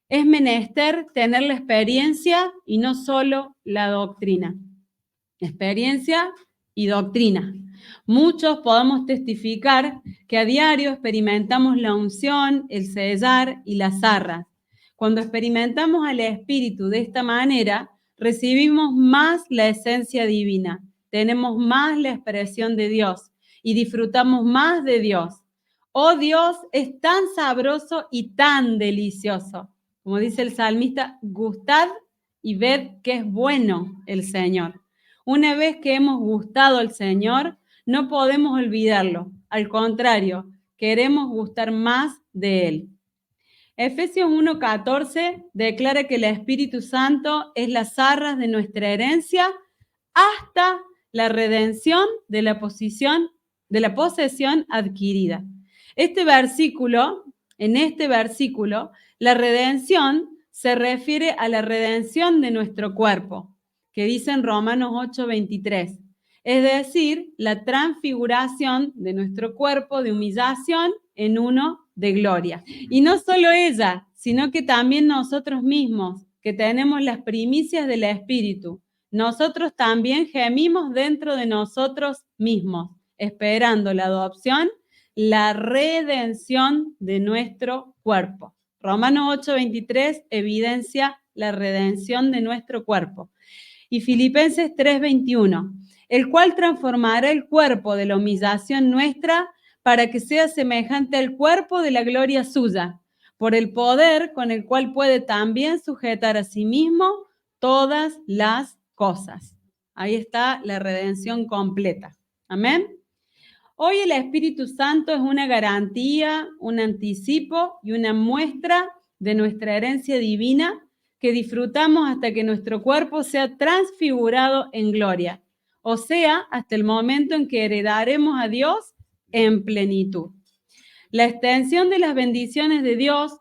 Es menester tener la experiencia y no solo la doctrina. Experiencia y doctrina. Muchos podemos testificar que a diario experimentamos la unción, el sellar y las arras. Cuando experimentamos al Espíritu de esta manera, recibimos más la esencia divina, tenemos más la expresión de Dios y disfrutamos más de Dios. Oh Dios, es tan sabroso y tan delicioso. Como dice el salmista, gustad y ved que es bueno el Señor. Una vez que hemos gustado al Señor, no podemos olvidarlo. Al contrario, queremos gustar más de Él. Efesios 1:14 declara que el Espíritu Santo es las arras de nuestra herencia hasta la redención de la posesión adquirida. En este versículo, la redención se refiere a la redención de nuestro cuerpo, que dice en Romanos 8:23. Es decir, la transfiguración de nuestro cuerpo de humillación en uno de gloria. Y no solo ella, sino que también nosotros mismos, que tenemos las primicias del Espíritu. Nosotros también gemimos dentro de nosotros mismos, esperando la adopción, la redención de nuestro cuerpo. Romanos 8:23 evidencia la redención de nuestro cuerpo. Y Filipenses 3:21, el cual transformará el cuerpo de la humillación nuestra para que sea semejante al cuerpo de la gloria suya, por el poder con el cual puede también sujetar a sí mismo todas las cosas. Ahí está la redención completa. Amén. Hoy el Espíritu Santo es una garantía, un anticipo y una muestra de nuestra herencia divina que disfrutamos hasta que nuestro cuerpo sea transfigurado en gloria, o sea, hasta el momento en que heredaremos a Dios en plenitud. La extensión de las bendiciones de Dios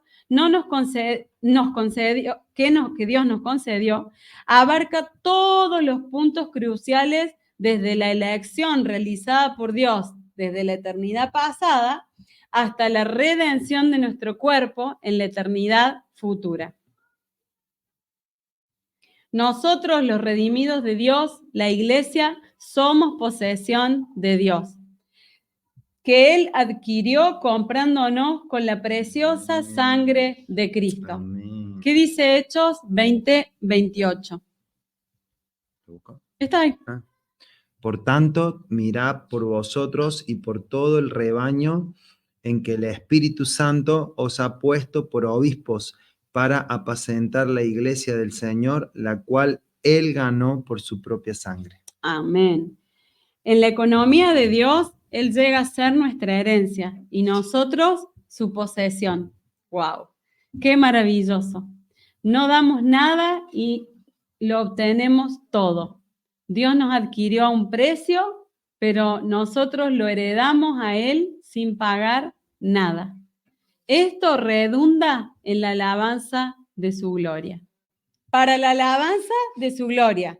que Dios nos concedió, abarca todos los puntos cruciales desde la elección realizada por Dios desde la eternidad pasada hasta la redención de nuestro cuerpo en la eternidad futura. Nosotros, los redimidos de Dios, la iglesia, somos posesión de Dios, que Él adquirió comprándonos con la preciosa sangre de Cristo. Amén. ¿Qué dice Hechos 20:28? Está ahí. Por tanto, mirad por vosotros y por todo el rebaño en que el Espíritu Santo os ha puesto por obispos para apacentar la iglesia del Señor, la cual Él ganó por su propia sangre. Amén. En la economía de Dios, Él llega a ser nuestra herencia y nosotros su posesión. ¡Wow! ¡Qué maravilloso! No damos nada y lo obtenemos todo. Dios nos adquirió a un precio, pero nosotros lo heredamos a Él sin pagar nada. Esto redunda en la alabanza de su gloria. Para la alabanza de su gloria.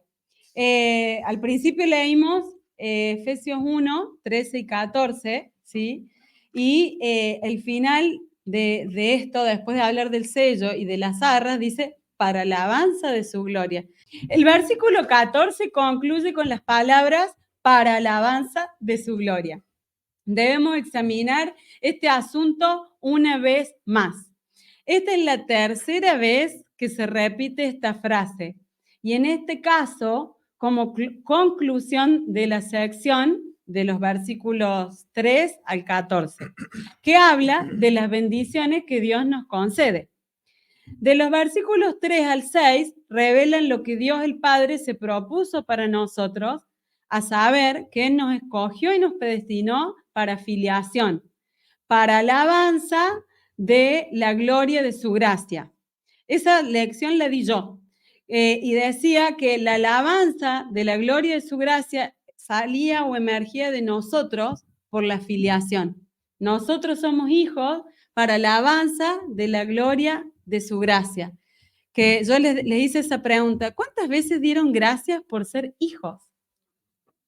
Al principio leímos Efesios 1, 13 y 14, ¿sí? Y el final de esto, después de hablar del sello y de las arras, dice, para la alabanza de su gloria. El versículo 14 concluye con las palabras, para la alabanza de su gloria. Debemos examinar este asunto una vez más. Esta es la tercera vez que se repite esta frase. Y en este caso, como conclusión de la sección de los versículos 3 al 14, que habla de las bendiciones que Dios nos concede. De los versículos 3 al 6 revelan lo que Dios el Padre se propuso para nosotros, a saber que Él nos escogió y nos predestinó para filiación, para alabanza de la gloria de su gracia. Esa lección la di yo y decía que la alabanza de la gloria de su gracia salía o emergía de nosotros por la filiación. Nosotros somos hijos para la alabanza de la gloria de su gracia. Que yo les hice esa pregunta, ¿cuántas veces dieron gracias por ser hijos?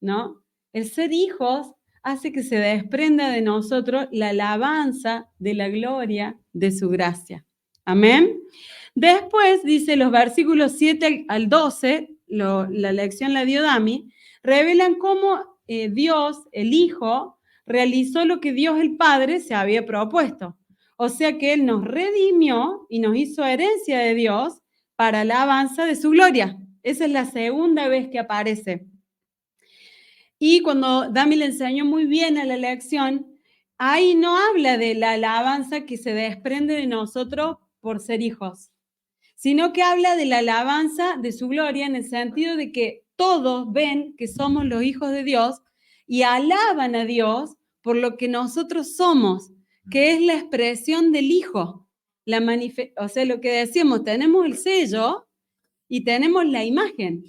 ¿No? El ser hijos hace que se desprenda de nosotros la alabanza de la gloria de su gracia. Amén. Después dice los versículos 7 al 12, la lección la dio Dami, revelan cómo Dios, el Hijo, realizó lo que Dios el Padre se había propuesto. O sea que Él nos redimió y nos hizo herencia de Dios para la alabanza de su gloria. Esa es la segunda vez que aparece. Y cuando Dami le enseñó muy bien a la lección, ahí no habla de la alabanza que se desprende de nosotros por ser hijos, sino que habla de la alabanza de su gloria en el sentido de que todos ven que somos los hijos de Dios, y alaban a Dios por lo que nosotros somos, que es la expresión del Hijo. O sea, lo que decíamos, tenemos el sello y tenemos la imagen.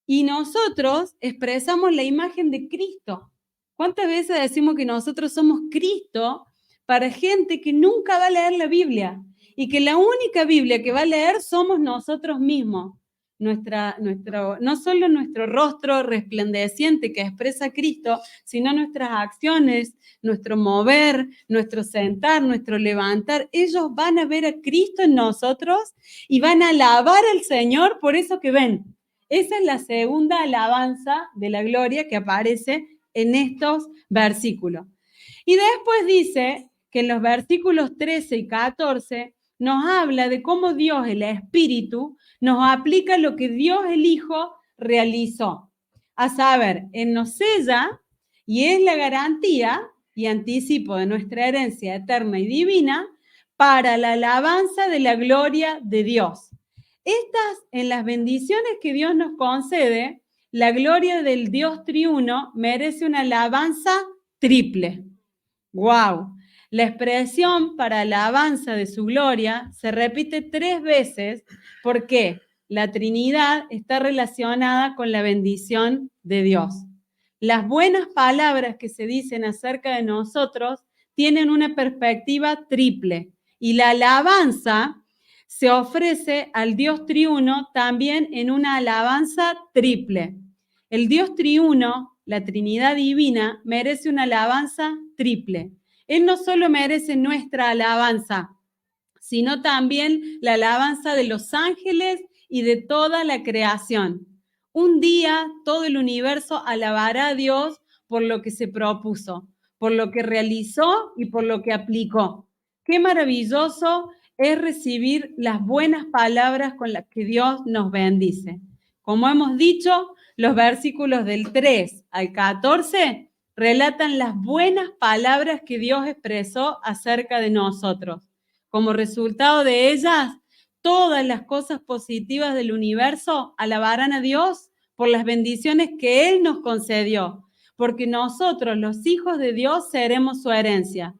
Y nosotros expresamos la imagen de Cristo. ¿Cuántas veces decimos que nosotros somos Cristo para gente que nunca va a leer la Biblia? Y que la única Biblia que va a leer somos nosotros mismos. No solo nuestro rostro resplandeciente que expresa a Cristo, sino nuestras acciones, nuestro mover, nuestro sentar, nuestro levantar. Ellos van a ver a Cristo en nosotros y van a alabar al Señor por eso que ven. Esa es la segunda alabanza de la gloria que aparece en estos versículos. Y después dice que en los versículos 13 y 14 nos habla de cómo Dios, el Espíritu, nos aplica lo que Dios, el Hijo, realizó. A saber, Él nos sella y es la garantía y anticipo de nuestra herencia eterna y divina para la alabanza de la gloria de Dios. En las bendiciones que Dios nos concede, la gloria del Dios triuno merece una alabanza triple. ¡Wow! La expresión para alabanza de su gloria se repite 3 veces porque la Trinidad está relacionada con la bendición de Dios. Las buenas palabras que se dicen acerca de nosotros tienen una perspectiva triple y la alabanza se ofrece al Dios triuno también en una alabanza triple. El Dios triuno, la Trinidad divina, merece una alabanza triple. Él no solo merece nuestra alabanza, sino también la alabanza de los ángeles y de toda la creación. Un día todo el universo alabará a Dios por lo que se propuso, por lo que realizó y por lo que aplicó. Qué maravilloso es recibir las buenas palabras con las que Dios nos bendice. Como hemos dicho, los versículos del 3 al 14 relatan las buenas palabras que Dios expresó acerca de nosotros. Como resultado de ellas, todas las cosas positivas del universo alabarán a Dios por las bendiciones que Él nos concedió, porque nosotros, los hijos de Dios, seremos su herencia.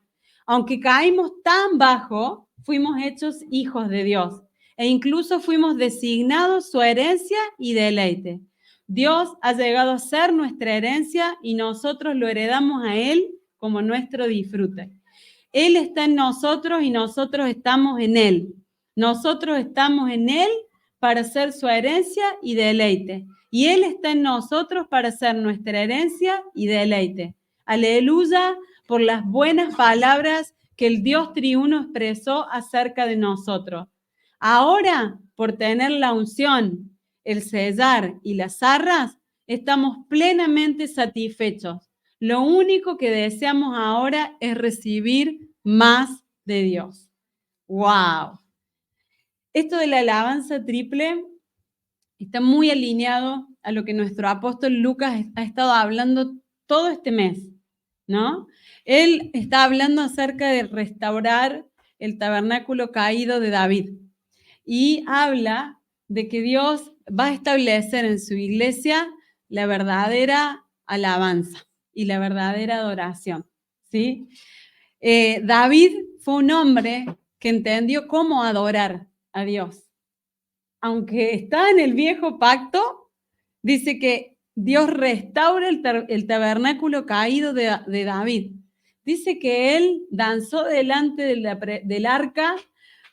Aunque caímos tan bajo, fuimos hechos hijos de Dios e incluso fuimos designados su herencia y deleite. Dios ha llegado a ser nuestra herencia y nosotros lo heredamos a Él como nuestro disfrute. Él está en nosotros y nosotros estamos en Él. Nosotros estamos en Él para ser su herencia y deleite. Y Él está en nosotros para ser nuestra herencia y deleite. Aleluya por las buenas palabras que el Dios triuno expresó acerca de nosotros. Ahora, por tener la unción, el sellar y las arras, estamos plenamente satisfechos. Lo único que deseamos ahora es recibir más de Dios. ¡Wow! Esto de la alabanza triple está muy alineado a lo que nuestro apóstol Lucas ha estado hablando todo este mes, ¿no? Él está hablando acerca de restaurar el tabernáculo caído de David y habla de que Dios va a establecer en su iglesia la verdadera alabanza y la verdadera adoración, ¿sí? David fue un hombre que entendió cómo adorar a Dios. Aunque está en el viejo pacto, dice que Dios restaura el tabernáculo caído de David. Dice que él danzó delante del arca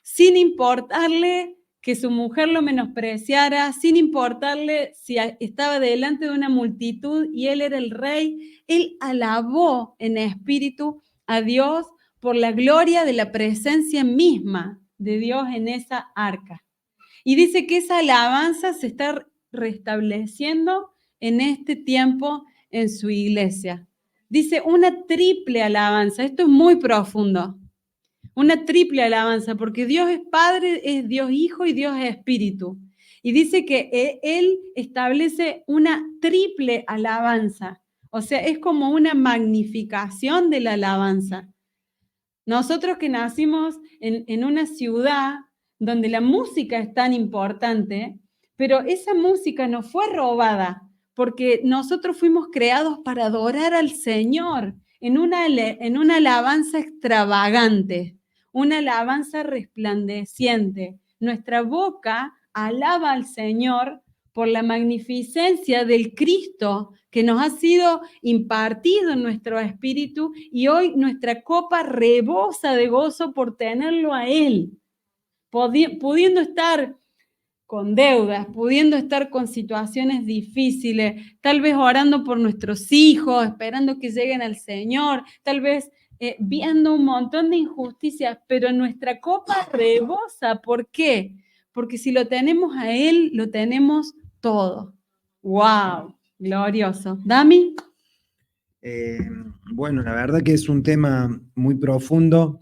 sin importarle que su mujer lo menospreciara, sin importarle si estaba delante de una multitud y él era el rey. Él alabó en espíritu a Dios por la gloria de la presencia misma de Dios en esa arca. Y dice que esa alabanza se está restableciendo en este tiempo en su iglesia. Dice una triple alabanza. Esto es muy profundo. Una triple alabanza, porque Dios es Padre, es Dios Hijo y Dios es Espíritu. Y dice que Él establece una triple alabanza. O sea, es como una magnificación de la alabanza. Nosotros que nacimos en una ciudad donde la música es tan importante, pero esa música no fue robada porque nosotros fuimos creados para adorar al Señor en una alabanza extravagante, una alabanza resplandeciente. Nuestra boca alaba al Señor por la magnificencia del Cristo que nos ha sido impartido en nuestro espíritu y hoy nuestra copa rebosa de gozo por tenerlo a Él, pudiendo estar con deudas, pudiendo estar con situaciones difíciles, tal vez orando por nuestros hijos, esperando que lleguen al Señor, tal vez viendo un montón de injusticias, pero nuestra copa rebosa. ¿Por qué? Porque si lo tenemos a Él, lo tenemos todo. ¡Wow! Glorioso. ¿Dami? Bueno, la verdad que es un tema muy profundo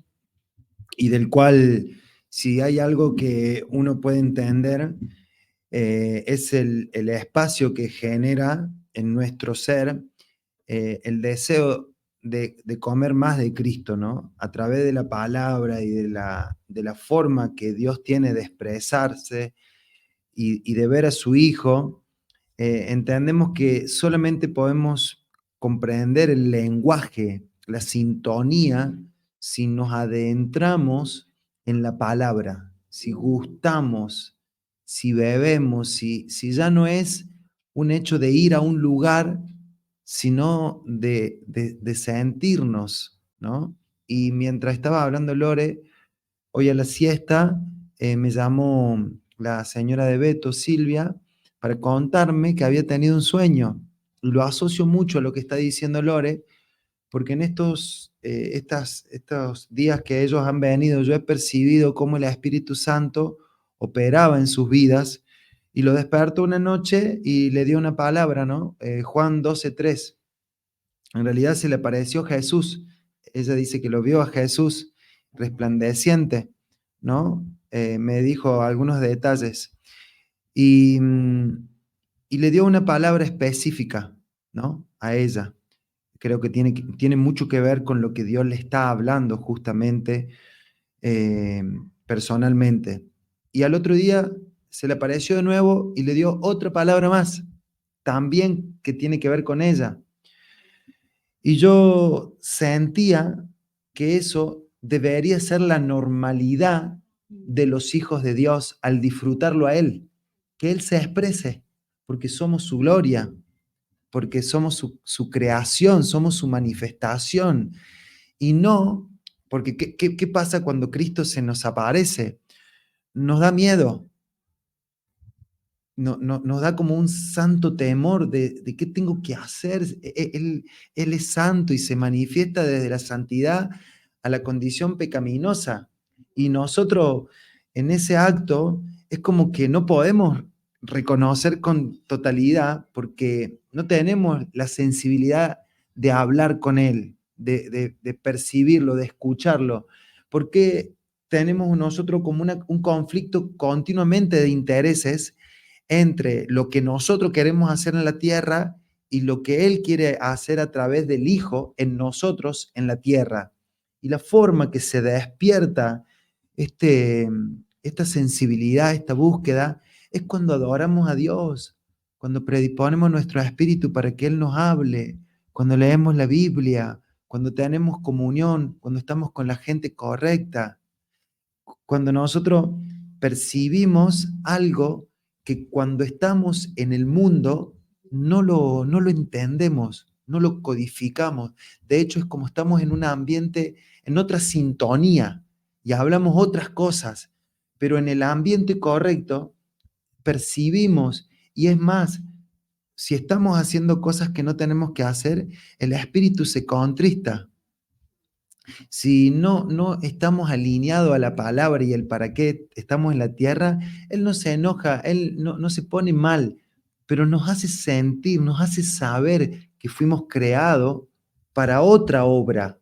y del cual, si hay algo que uno puede entender, es el espacio que genera en nuestro ser el deseo de comer más de Cristo, ¿no? A través de la palabra y de la forma que Dios tiene de expresarse y de ver a su Hijo, entendemos que solamente podemos comprender el lenguaje, la sintonía, si nos adentramos en la palabra, si gustamos, si bebemos, si ya no es un hecho de ir a un lugar, sino de sentirnos, ¿no? Y mientras estaba hablando Lore, hoy a la siesta, me llamó la señora de Beto, Silvia, para contarme que había tenido un sueño. Y lo asocio mucho a lo que está diciendo Lore, porque en estos días que ellos han venido, yo he percibido cómo el Espíritu Santo operaba en sus vidas y lo despertó una noche y le dio una palabra, ¿no? Juan 12:3. En realidad se le apareció Jesús. Ella dice que lo vio a Jesús resplandeciente, ¿no? Me dijo algunos detalles y, y le dio una palabra específica, ¿no? A ella. Creo que tiene mucho que ver con lo que Dios le está hablando justamente eh, personalmente. Y al otro día se le apareció de nuevo y le dio otra palabra más, también que tiene que ver con ella. Y yo sentía que eso debería ser la normalidad de los hijos de Dios al disfrutarlo a Él, que Él se exprese, porque somos su gloria, porque somos su creación, somos su manifestación, y no, porque ¿qué pasa cuando Cristo se nos aparece? Nos da miedo, nos da como un santo temor de qué tengo que hacer. Él es santo y se manifiesta desde la santidad a la condición pecaminosa. Y nosotros en ese acto es como que no podemos reconocer con totalidad porque no tenemos la sensibilidad de hablar con Él, de percibirlo, de escucharlo. Porque tenemos nosotros como un conflicto continuamente de intereses entre lo que nosotros queremos hacer en la tierra y lo que Él quiere hacer a través del Hijo en nosotros en la tierra. Y la forma que se despierta esta sensibilidad, esta búsqueda, es cuando adoramos a Dios, cuando predisponemos nuestro espíritu para que Él nos hable, cuando leemos la Biblia, cuando tenemos comunión, cuando estamos con la gente correcta, cuando nosotros percibimos algo que cuando estamos en el mundo no lo entendemos, no lo codificamos. De hecho, es como estamos en un ambiente, en otra sintonía y hablamos otras cosas, pero en el ambiente correcto percibimos y es más, si estamos haciendo cosas que no tenemos que hacer, el espíritu se contrista. Si no estamos alineados a la palabra y el para qué estamos en la tierra, Él no se enoja, Él no se pone mal, pero nos hace sentir, nos hace saber que fuimos creados para otra obra.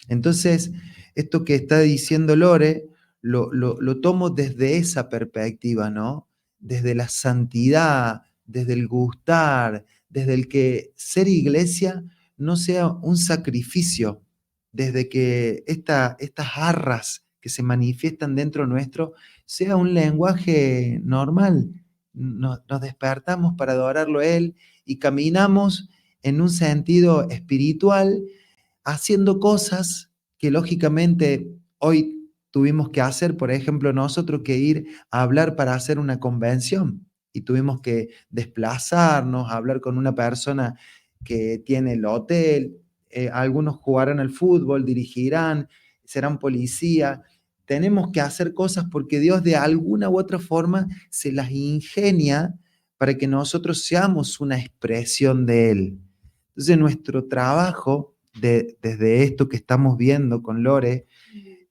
Entonces, esto que está diciendo Lore, lo tomo desde esa perspectiva, ¿no? Desde la santidad, desde el gustar, desde el que ser iglesia no sea un sacrificio, desde que estas arras que se manifiestan dentro nuestro sea un lenguaje normal nos despertamos para adorarlo a Él y caminamos en un sentido espiritual, haciendo cosas que lógicamente hoy tuvimos que hacer, por ejemplo, nosotros que ir a hablar para hacer una convención y tuvimos que desplazarnos, a hablar con una persona que tiene el hotel, algunos jugarán al fútbol, dirigirán, serán policía. Tenemos que hacer cosas porque Dios de alguna u otra forma se las ingenia para que nosotros seamos una expresión de Él. Entonces nuestro trabajo desde esto que estamos viendo con Lore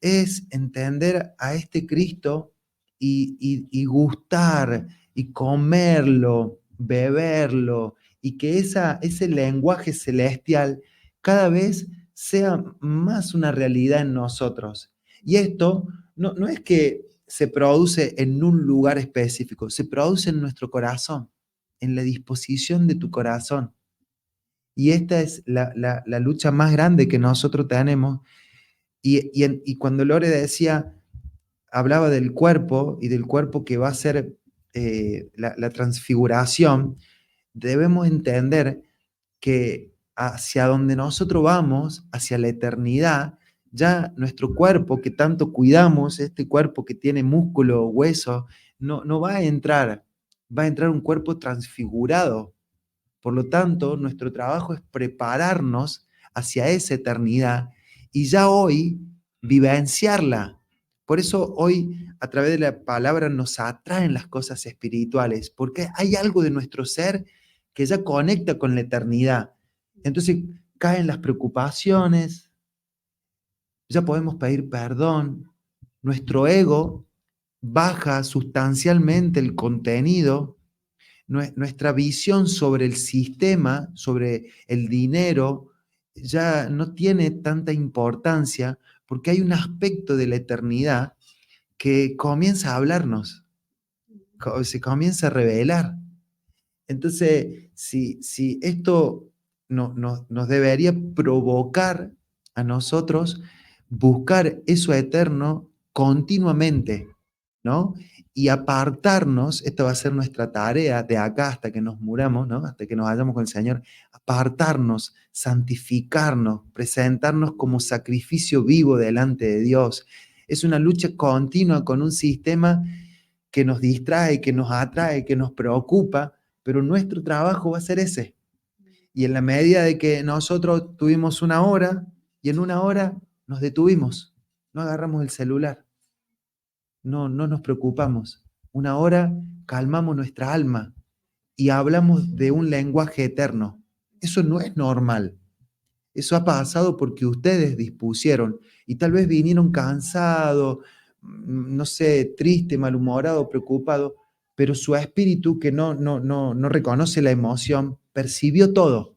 es entender a este Cristo y gustar y comerlo, beberlo, y que ese lenguaje celestial cada vez sea más una realidad en nosotros. Y esto no es que se produce en un lugar específico, se produce en nuestro corazón, en la disposición de tu corazón. Y esta es la lucha más grande que nosotros tenemos. Y cuando Lore decía, hablaba del cuerpo y del cuerpo que va a ser la transfiguración, debemos entender que hacia donde nosotros vamos, hacia la eternidad, ya nuestro cuerpo que tanto cuidamos, este cuerpo que tiene músculo, hueso, no va a entrar un cuerpo transfigurado. Por lo tanto, nuestro trabajo es prepararnos hacia esa eternidad y ya hoy vivenciarla. Por eso hoy a través de la palabra nos atraen las cosas espirituales, porque hay algo de nuestro ser que ya conecta con la eternidad. Entonces caen las preocupaciones, ya podemos pedir perdón, nuestro ego baja sustancialmente el contenido, nuestra visión sobre el sistema, sobre el dinero, ya no tiene tanta importancia porque hay un aspecto de la eternidad que comienza a hablarnos, se comienza a revelar. Entonces, si esto nos debería provocar a nosotros buscar eso eterno continuamente, ¿no? Y apartarnos, esta va a ser nuestra tarea de acá hasta que nos muramos, ¿no? Hasta que nos vayamos con el Señor, apartarnos, santificarnos, presentarnos como sacrificio vivo delante de Dios. Es una lucha continua con un sistema que nos distrae, que nos atrae, que nos preocupa, pero nuestro trabajo va a ser ese. Y en la medida de que nosotros tuvimos una hora y en una hora nos detuvimos, no agarramos el celular, no nos preocupamos. Una hora calmamos nuestra alma y hablamos de un lenguaje eterno. Eso no es normal. Eso ha pasado porque ustedes dispusieron y tal vez vinieron cansados, no sé, triste, malhumorado, preocupado, pero su espíritu que no reconoce la emoción, percibió todo.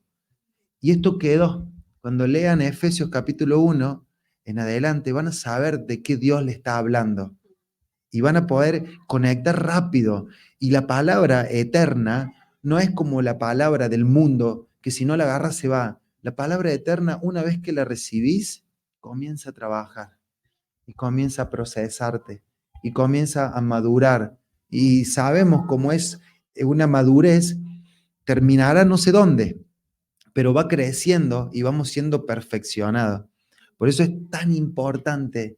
Y esto quedó. Cuando lean Efesios capítulo 1 en adelante, van a saber de qué Dios le está hablando y van a poder conectar rápido. Y la palabra eterna no es como la palabra del mundo, que si no la agarras se va. La palabra eterna, una vez que la recibís, comienza a trabajar y comienza a procesarte y comienza a madurar. Y sabemos cómo es una madurez, terminará no sé dónde, pero va creciendo y vamos siendo perfeccionados. Por eso es tan importante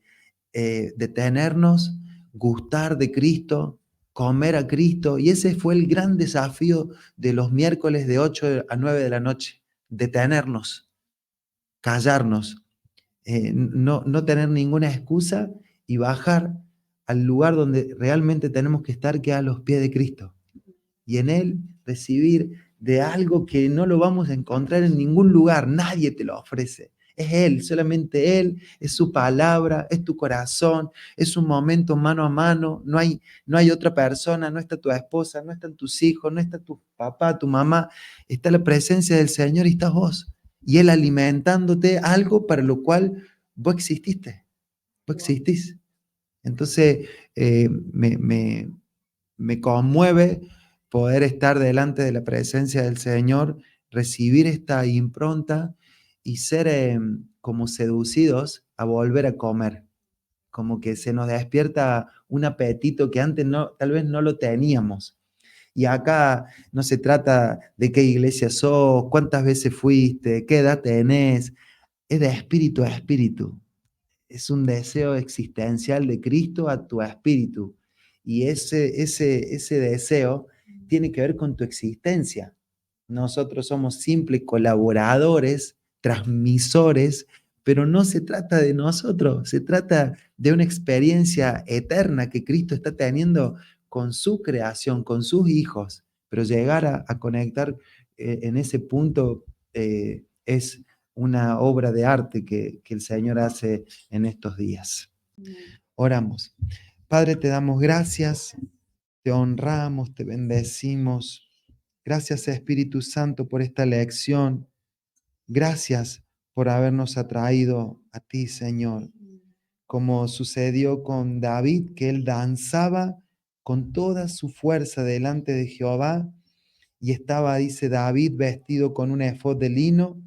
detenernos, gustar de Cristo, comer a Cristo. Y ese fue el gran desafío de los miércoles de 8 a 9 de la noche, detenernos, callarnos, no tener ninguna excusa y bajar al lugar donde realmente tenemos que estar, que es a los pies de Cristo. Y en Él recibir de algo que no lo vamos a encontrar en ningún lugar, nadie te lo ofrece. Es Él, solamente Él, es su palabra, es tu corazón, es un momento mano a mano, no hay otra persona, no está tu esposa, no están tus hijos, no está tu papá, tu mamá, está la presencia del Señor y estás vos. Y Él alimentándote algo para lo cual vos exististe, vos existís. Entonces, me conmueve poder estar delante de la presencia del Señor, recibir esta impronta y ser como seducidos a volver a comer, como que se nos despierta un apetito que antes no, tal vez no lo teníamos. Y acá no se trata de qué iglesia sos, cuántas veces fuiste, qué edad tenés, es de espíritu a espíritu. Es un deseo existencial de Cristo a tu espíritu. Y ese deseo tiene que ver con tu existencia. Nosotros somos simples colaboradores, transmisores, pero no se trata de nosotros, se trata de una experiencia eterna que Cristo está teniendo con su creación, con sus hijos. Pero llegar a conectar en ese punto es una obra de arte que el Señor hace en estos días. Oramos. Padre, te damos gracias, te honramos, te bendecimos. Gracias, Espíritu Santo, por esta lección. Gracias por habernos atraído a ti, Señor. Como sucedió con David, que él danzaba con toda su fuerza delante de Jehová y estaba, dice David, vestido con un efod de lino.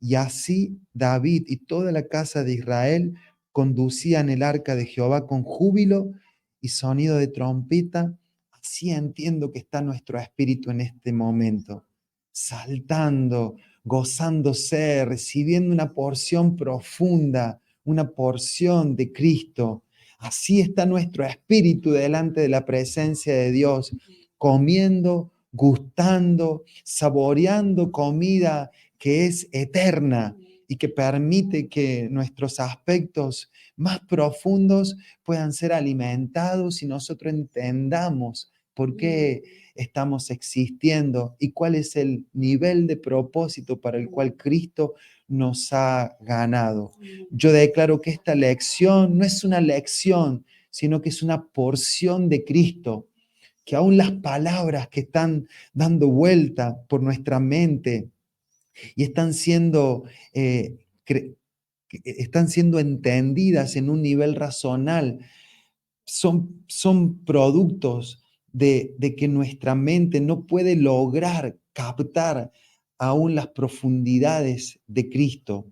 Y así David y toda la casa de Israel conducían el arca de Jehová con júbilo y sonido de trompeta. Así entiendo que está nuestro espíritu en este momento, saltando, gozándose, recibiendo una porción profunda, una porción de Cristo. Así está nuestro espíritu delante de la presencia de Dios, comiendo, gustando, saboreando comida que es eterna y que permite que nuestros aspectos más profundos puedan ser alimentados y nosotros entendamos por qué estamos existiendo y cuál es el nivel de propósito para el cual Cristo nos ha ganado. Yo declaro que esta lección no es una lección, sino que es una porción de Cristo, que aún las palabras que están dando vuelta por nuestra mente y están siendo entendidas en un nivel razonal, son productos de que nuestra mente no puede lograr captar aún las profundidades de Cristo.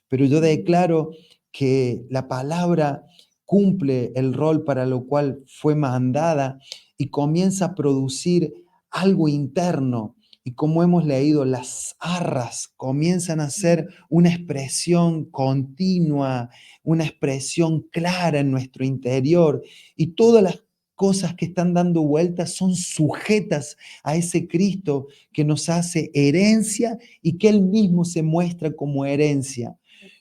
Pero yo declaro que la palabra cumple el rol para lo cual fue mandada y comienza a producir algo interno. Y como hemos leído, las arras comienzan a ser una expresión continua, una expresión clara en nuestro interior. Y todas las cosas que están dando vueltas son sujetas a ese Cristo que nos hace herencia y que Él mismo se muestra como herencia.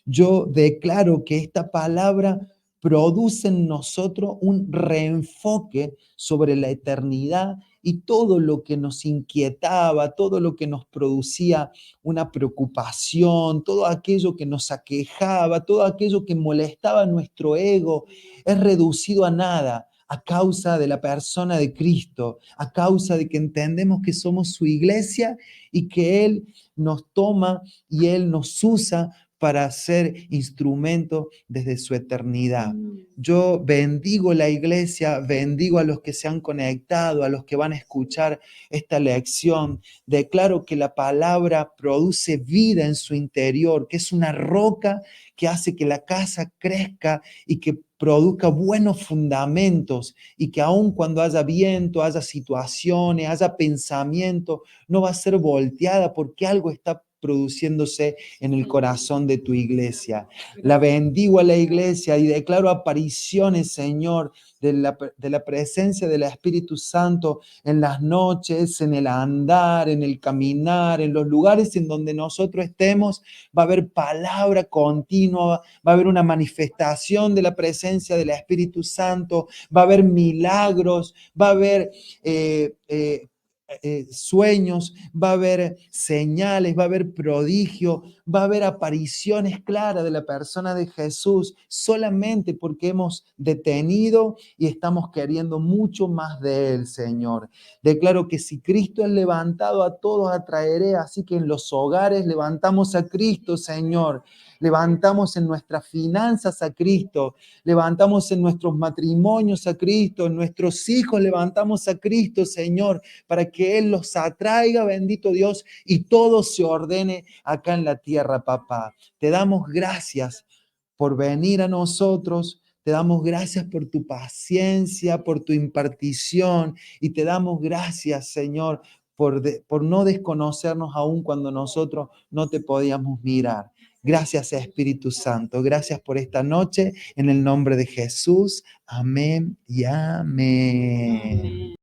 Yo declaro que esta palabra produce en nosotros un reenfoque sobre la eternidad y todo lo que nos inquietaba, todo lo que nos producía una preocupación, todo aquello que nos aquejaba, todo aquello que molestaba nuestro ego, es reducido a nada a causa de la persona de Cristo, a causa de que entendemos que somos su iglesia y que Él nos toma y Él nos usa para ser instrumento desde su eternidad. Yo bendigo la iglesia, bendigo a los que se han conectado, a los que van a escuchar esta lección. Declaro que la palabra produce vida en su interior, que es una roca que hace que la casa crezca y que produzca buenos fundamentos y que aun cuando haya viento, haya situaciones, haya pensamiento, no va a ser volteada porque algo está produciéndose en el corazón de tu iglesia. La bendigo a la iglesia y declaro apariciones, Señor, de la presencia del Espíritu Santo en las noches, en el andar, en el caminar, en los lugares en donde nosotros estemos. Va a haber palabra continua, va a haber una manifestación de la presencia del Espíritu Santo, va a haber milagros, va a haber sueños, va a haber señales, va a haber prodigio, va a haber apariciones claras de la persona de Jesús, solamente porque hemos detenido y estamos queriendo mucho más de Él, Señor. Declaro que si Cristo es levantado, a todos atraeré, así que en los hogares levantamos a Cristo, Señor. Levantamos en nuestras finanzas a Cristo, levantamos en nuestros matrimonios a Cristo, en nuestros hijos levantamos a Cristo, Señor, para que Él los atraiga, bendito Dios, y todo se ordene acá en la tierra, papá. Te damos gracias por venir a nosotros, Te damos gracias por tu paciencia, por tu impartición y te damos gracias, Señor, por no desconocernos aún cuando nosotros no te podíamos mirar. Gracias, Espíritu Santo. Gracias por esta noche. En el nombre de Jesús. Amén y amén. Amén.